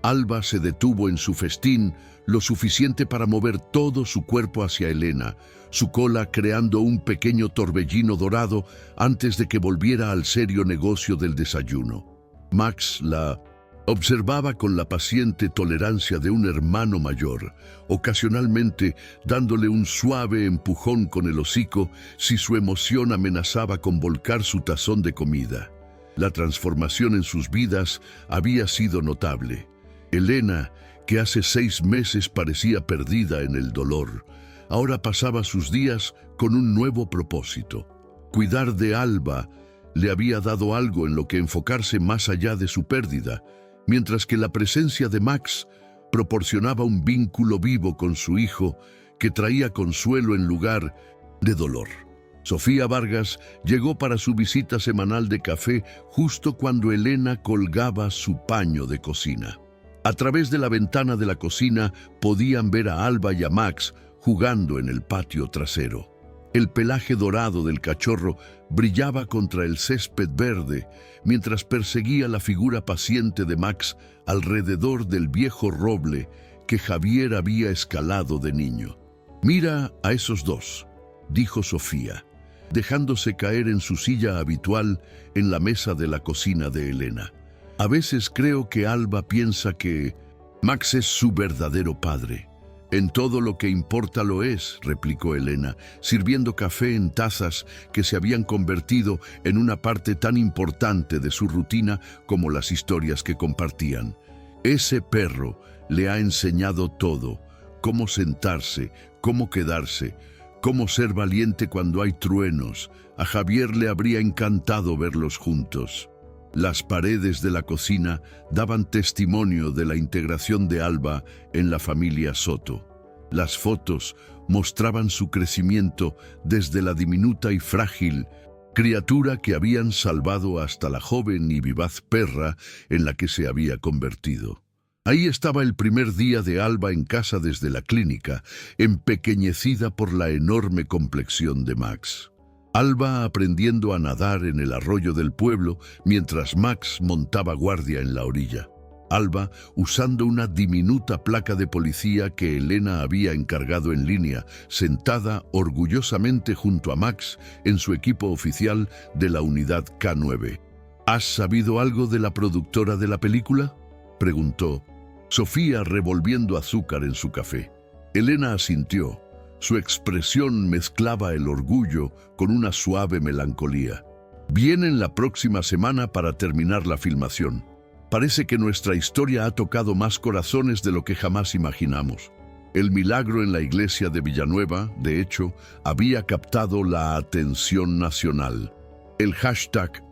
Alba se detuvo en su festín lo suficiente para mover todo su cuerpo hacia Elena, su cola creando un pequeño torbellino dorado antes de que volviera al serio negocio del desayuno. Max la observaba con la paciente tolerancia de un hermano mayor, ocasionalmente dándole un suave empujón con el hocico si su emoción amenazaba con volcar su tazón de comida. La transformación en sus vidas había sido notable. Elena, que hace 6 meses parecía perdida en el dolor, ahora pasaba sus días con un nuevo propósito. Cuidar de Alba le había dado algo en lo que enfocarse más allá de su pérdida, mientras que la presencia de Max proporcionaba un vínculo vivo con su hijo que traía consuelo en lugar de dolor. Sofía Vargas llegó para su visita semanal de café justo cuando Elena colgaba su paño de cocina. A través de la ventana de la cocina podían ver a Alba y a Max jugando en el patio trasero. El pelaje dorado del cachorro brillaba contra el césped verde mientras perseguía la figura paciente de Max alrededor del viejo roble que Javier había escalado de niño. «Mira a esos 2», dijo Sofía, dejándose caer en su silla habitual en la mesa de la cocina de Elena. «A veces creo que Alba piensa que Max es su verdadero padre». «En todo lo que importa lo es», replicó Elena, sirviendo café en tazas que se habían convertido en una parte tan importante de su rutina como las historias que compartían. «Ese perro le ha enseñado todo, cómo sentarse, cómo quedarse, cómo ser valiente cuando hay truenos. A Javier le habría encantado verlos juntos». Las paredes de la cocina daban testimonio de la integración de Alba en la familia Soto. Las fotos mostraban su crecimiento desde la diminuta y frágil criatura que habían salvado hasta la joven y vivaz perra en la que se había convertido. Ahí estaba el primer día de Alba en casa desde la clínica, empequeñecida por la enorme complexión de Max. Alba aprendiendo a nadar en el arroyo del pueblo mientras Max montaba guardia en la orilla. Alba usando una diminuta placa de policía que Elena había encargado en línea, sentada orgullosamente junto a Max en su equipo oficial de la unidad K9. «¿Has sabido algo de la productora de la película?», preguntó Sofía revolviendo azúcar en su café. Elena asintió. Su expresión mezclaba el orgullo con una suave melancolía. «Vienen la próxima semana para terminar la filmación. Parece que nuestra historia ha tocado más corazones de lo que jamás imaginamos». El milagro en la iglesia de Villanueva, de hecho, había captado la atención nacional. El hashtag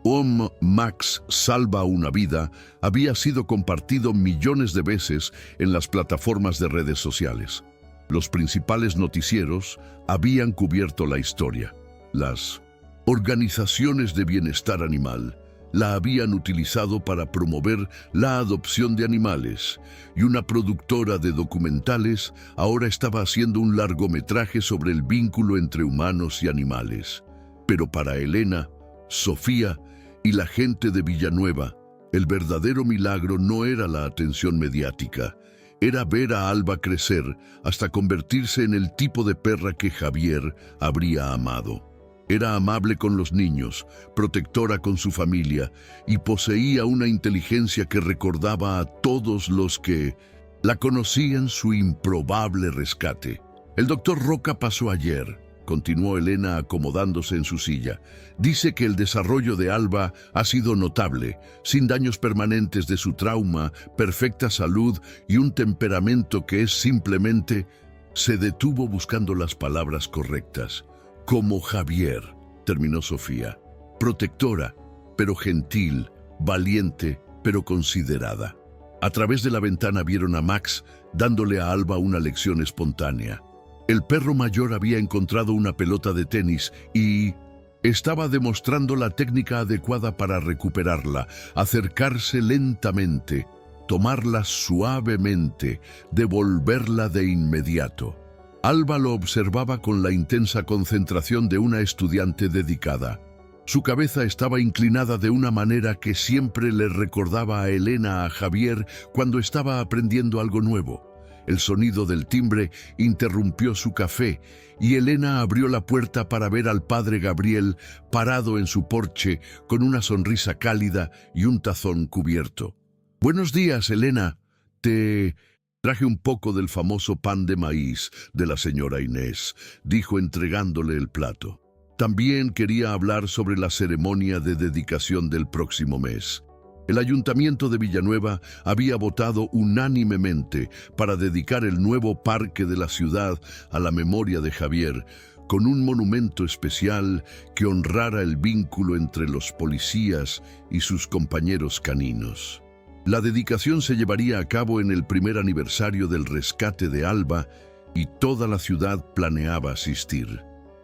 #Max salva una vida había sido compartido millones de veces en las plataformas de redes sociales. Los principales noticieros habían cubierto la historia. Las organizaciones de bienestar animal la habían utilizado para promover la adopción de animales, y una productora de documentales ahora estaba haciendo un largometraje sobre el vínculo entre humanos y animales. Pero para Elena, Sofía y la gente de Villanueva, El verdadero milagro no era la atención mediática, era ver a Alba crecer hasta convertirse en el tipo de perra que Javier habría amado. Era amable con los niños, protectora con su familia y poseía una inteligencia que recordaba a todos los que la conocían su improbable rescate. El doctor Roca pasó ayer, continuó Elena acomodándose en su silla. Dice que el desarrollo de Alba ha sido notable, sin daños permanentes de su trauma, perfecta salud y un temperamento que es simplemente... Se detuvo buscando las palabras correctas. Como Javier, terminó Sofía. Protectora, pero gentil, valiente, pero considerada. A través de la ventana vieron a Max dándole a Alba una lección espontánea. El perro mayor había encontrado una pelota de tenis y estaba demostrando la técnica adecuada para recuperarla, acercarse lentamente, tomarla suavemente, devolverla de inmediato. Alba lo observaba con la intensa concentración de una estudiante dedicada. Su cabeza estaba inclinada de una manera que siempre le recordaba a Elena, a Javier, cuando estaba aprendiendo algo nuevo. El sonido del timbre interrumpió su café y Elena abrió la puerta para ver al padre Gabriel parado en su porche con una sonrisa cálida y un tazón cubierto. «Buenos días, Elena. Te traje un poco del famoso pan de maíz de la señora Inés», dijo entregándole el plato. También quería hablar sobre la ceremonia de dedicación del próximo mes. El ayuntamiento de Villanueva había votado unánimemente para dedicar el nuevo parque de la ciudad a la memoria de Javier, con un monumento especial que honrara el vínculo entre los policías y sus compañeros caninos. La dedicación se llevaría a cabo en el primer aniversario del rescate de Alba y toda la ciudad planeaba asistir.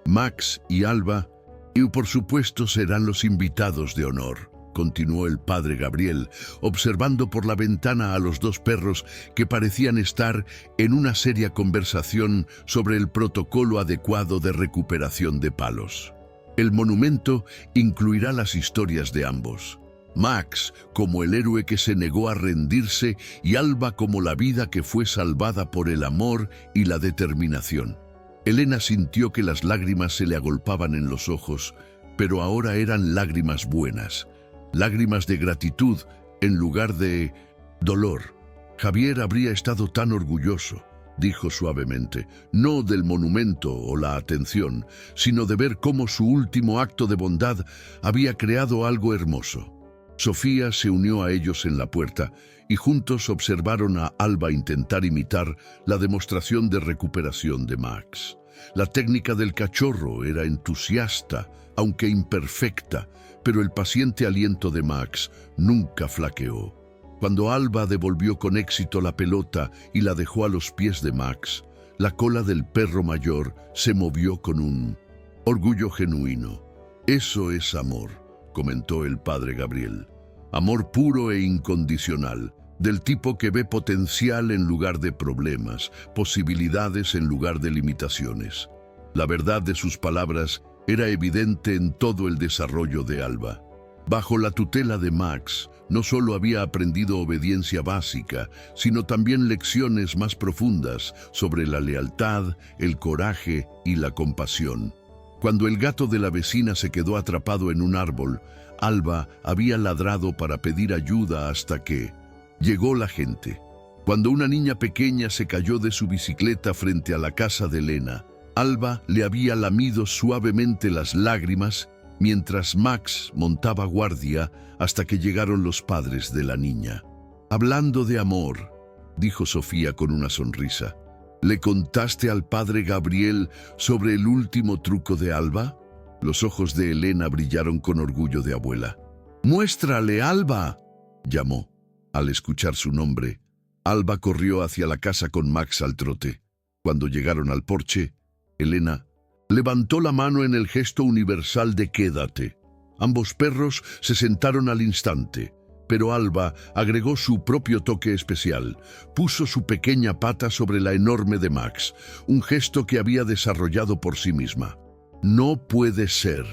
Max y Alba, y por supuesto serán los invitados de honor, continuó el padre Gabriel, observando por la ventana a los dos perros que parecían estar en una seria conversación sobre el protocolo adecuado de recuperación de palos. El monumento incluirá las historias de ambos. Max como el héroe que se negó a rendirse y Alba como la vida que fue salvada por el amor y la determinación. Elena sintió que las lágrimas se le agolpaban en los ojos, pero ahora eran lágrimas buenas, lágrimas de gratitud en lugar de dolor. Javier habría estado tan orgulloso, dijo suavemente, no del monumento o la atención, sino de ver cómo su último acto de bondad había creado algo hermoso. Sofía se unió a ellos en la puerta y juntos observaron a Alba intentar imitar la demostración de recuperación de Max. La técnica del cachorro era entusiasta, aunque imperfecta, pero el paciente aliento de Max nunca flaqueó. Cuando Alba devolvió con éxito la pelota y la dejó a los pies de Max, la cola del perro mayor se movió con un orgullo genuino. «Eso es amor», comentó el padre Gabriel. «Amor puro e incondicional, del tipo que ve potencial en lugar de problemas, posibilidades en lugar de limitaciones». La verdad de sus palabras era evidente en todo el desarrollo de Alba. Bajo la tutela de Max, no solo había aprendido obediencia básica, sino también lecciones más profundas sobre la lealtad, el coraje y la compasión. Cuando el gato de la vecina se quedó atrapado en un árbol, Alba había ladrado para pedir ayuda hasta que llegó la gente. Cuando una niña pequeña se cayó de su bicicleta frente a la casa de Elena, Alba le había lamido suavemente las lágrimas mientras Max montaba guardia hasta que llegaron los padres de la niña. «Hablando de amor», dijo Sofía con una sonrisa, «¿le contaste al padre Gabriel sobre el último truco de Alba?» Los ojos de Elena brillaron con orgullo de abuela. «¡Muéstrale, Alba!», llamó. Al escuchar su nombre, Alba corrió hacia la casa con Max al trote. Cuando llegaron al porche, Elena levantó la mano en el gesto universal de «quédate». Ambos perros se sentaron al instante, pero Alba agregó su propio toque especial. Puso su pequeña pata sobre la enorme de Max, un gesto que había desarrollado por sí misma. «No puede ser»,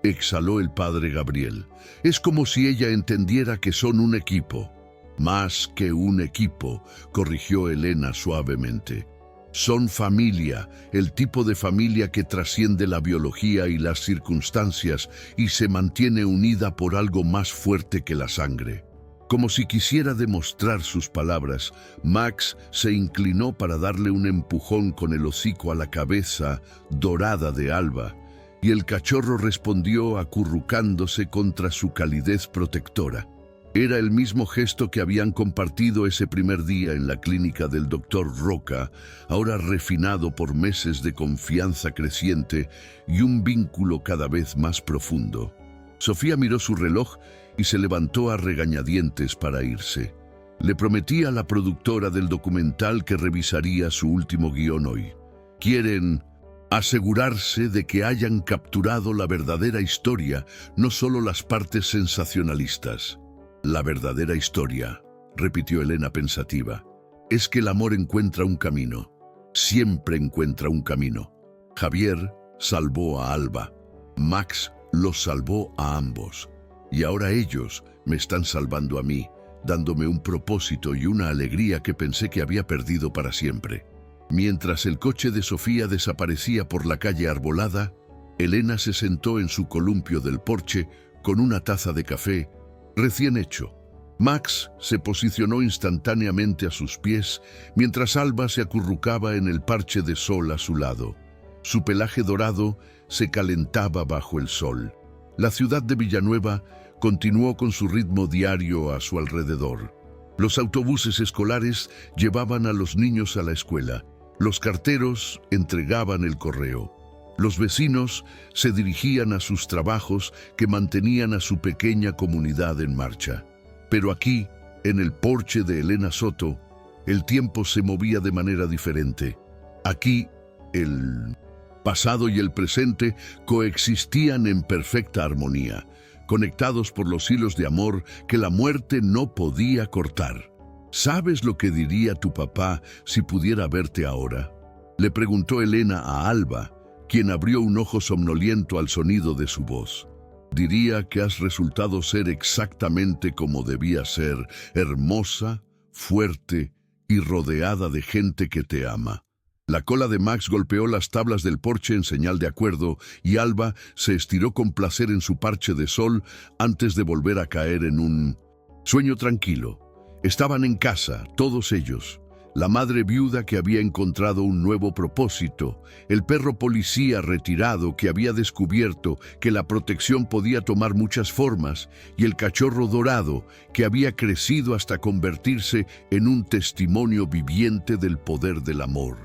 exhaló el padre Gabriel. Es como si ella entendiera que son un equipo. Más que un equipo, corrigió Elena suavemente. Son familia, el tipo de familia que trasciende la biología y las circunstancias y se mantiene unida por algo más fuerte que la sangre. Como si quisiera demostrar sus palabras, Max se inclinó para darle un empujón con el hocico a la cabeza dorada de Alba, y el cachorro respondió acurrucándose contra su calidez protectora. Era el mismo gesto que habían compartido ese primer día en la clínica del doctor Roca, ahora refinado por meses de confianza creciente y un vínculo cada vez más profundo. Sofía miró su reloj y se levantó a regañadientes para irse. Le prometí a la productora del documental que revisaría su último guión hoy. Quieren asegurarse de que hayan capturado la verdadera historia, no solo las partes sensacionalistas. La verdadera historia, repitió Elena pensativa, es que el amor encuentra un camino. Siempre encuentra un camino. Javier salvó a Alba. Max los salvó a ambos. Y ahora ellos me están salvando a mí, dándome un propósito y una alegría que pensé que había perdido para siempre. Mientras el coche de Sofía desaparecía por la calle arbolada, Elena se sentó en su columpio del porche con una taza de café recién hecho. Max se posicionó instantáneamente a sus pies, mientras Alba se acurrucaba en el parche de sol a su lado. Su pelaje dorado se calentaba bajo el sol. La ciudad de Villanueva continuó con su ritmo diario a su alrededor. Los autobuses escolares llevaban a los niños a la escuela. Los carteros entregaban el correo. Los vecinos se dirigían a sus trabajos que mantenían a su pequeña comunidad en marcha. Pero aquí, en el porche de Elena Soto, el tiempo se movía de manera diferente. Aquí, el pasado y el presente coexistían en perfecta armonía, conectados por los hilos de amor que la muerte no podía cortar. ¿Sabes lo que diría tu papá si pudiera verte ahora?, le preguntó Elena a Alba, quien abrió un ojo somnoliento al sonido de su voz. Diría que has resultado ser exactamente como debía ser, hermosa, fuerte y rodeada de gente que te ama. La cola de Max golpeó las tablas del porche en señal de acuerdo y Alba se estiró con placer en su parche de sol antes de volver a caer en un sueño tranquilo. Estaban en casa, todos ellos. La madre viuda que había encontrado un nuevo propósito, el perro policía retirado que había descubierto que la protección podía tomar muchas formas, y el cachorro dorado que había crecido hasta convertirse en un testimonio viviente del poder del amor.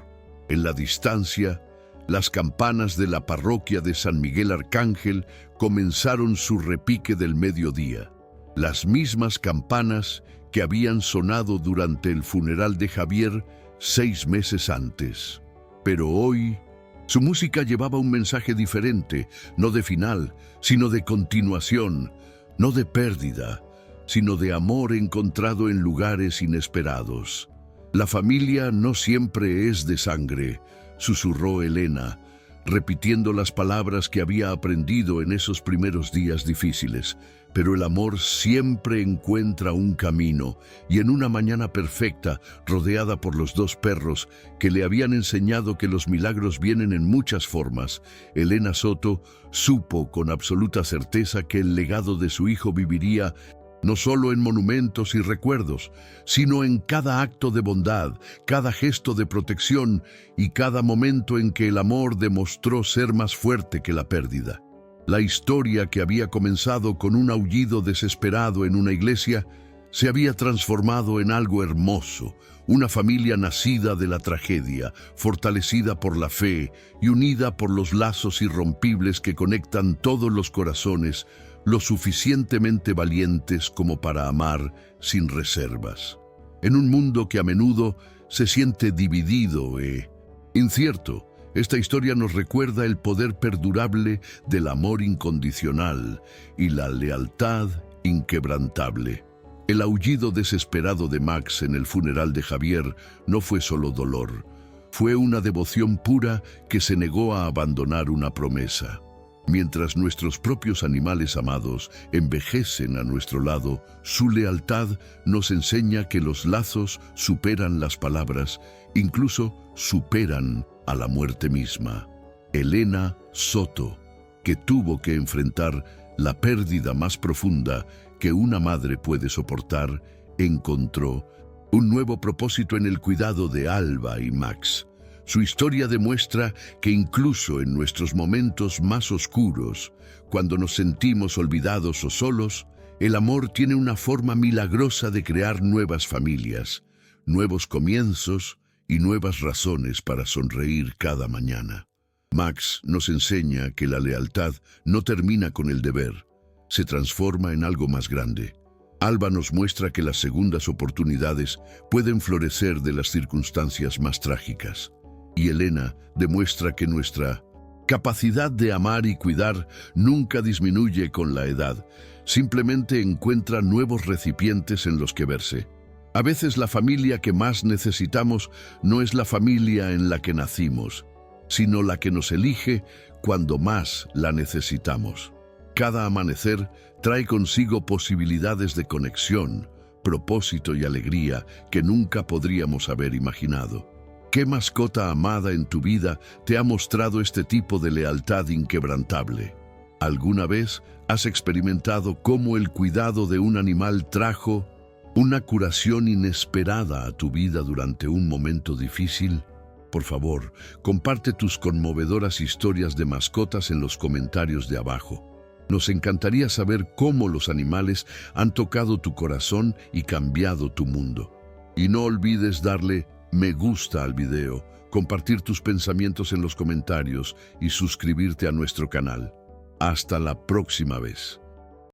En la distancia, las campanas de la parroquia de San Miguel Arcángel comenzaron su repique del mediodía. Las mismas campanas que habían sonado durante el funeral de Javier 6 meses antes. Pero hoy, su música llevaba un mensaje diferente, no de final, sino de continuación, no de pérdida, sino de amor encontrado en lugares inesperados. La familia no siempre es de sangre, susurró Elena, repitiendo las palabras que había aprendido en esos primeros días difíciles. Pero el amor siempre encuentra un camino, y en una mañana perfecta, rodeada por los 2 perros que le habían enseñado que los milagros vienen en muchas formas, Elena Soto supo con absoluta certeza que el legado de su hijo viviría no solo en monumentos y recuerdos, sino en cada acto de bondad, cada gesto de protección y cada momento en que el amor demostró ser más fuerte que la pérdida. La historia que había comenzado con un aullido desesperado en una iglesia se había transformado en algo hermoso, una familia nacida de la tragedia, fortalecida por la fe y unida por los lazos irrompibles que conectan todos los corazones, lo suficientemente valientes como para amar sin reservas. En un mundo que a menudo se siente dividido e incierto, esta historia nos recuerda el poder perdurable del amor incondicional y la lealtad inquebrantable. El aullido desesperado de Max en el funeral de Javier no fue solo dolor, fue una devoción pura que se negó a abandonar una promesa. Mientras nuestros propios animales amados envejecen a nuestro lado, su lealtad nos enseña que los lazos superan las palabras, incluso superan a la muerte misma. Elena Soto, que tuvo que enfrentar la pérdida más profunda que una madre puede soportar, encontró un nuevo propósito en el cuidado de Alba y Max. Su historia demuestra que incluso en nuestros momentos más oscuros, cuando nos sentimos olvidados o solos, el amor tiene una forma milagrosa de crear nuevas familias, nuevos comienzos y nuevas razones para sonreír cada mañana. Max nos enseña que la lealtad no termina con el deber, se transforma en algo más grande. Alba nos muestra que las segundas oportunidades pueden florecer de las circunstancias más trágicas. Y Elena demuestra que nuestra capacidad de amar y cuidar nunca disminuye con la edad, simplemente encuentra nuevos recipientes en los que verse. A veces la familia que más necesitamos no es la familia en la que nacimos, sino la que nos elige cuando más la necesitamos. Cada amanecer trae consigo posibilidades de conexión, propósito y alegría que nunca podríamos haber imaginado. ¿Qué mascota amada en tu vida te ha mostrado este tipo de lealtad inquebrantable? ¿Alguna vez has experimentado cómo el cuidado de un animal trajo una curación inesperada a tu vida durante un momento difícil? Por favor, comparte tus conmovedoras historias de mascotas en los comentarios de abajo. Nos encantaría saber cómo los animales han tocado tu corazón y cambiado tu mundo. Y no olvides darle me gusta al video, compartir tus pensamientos en los comentarios y suscribirte a nuestro canal. Hasta la próxima vez.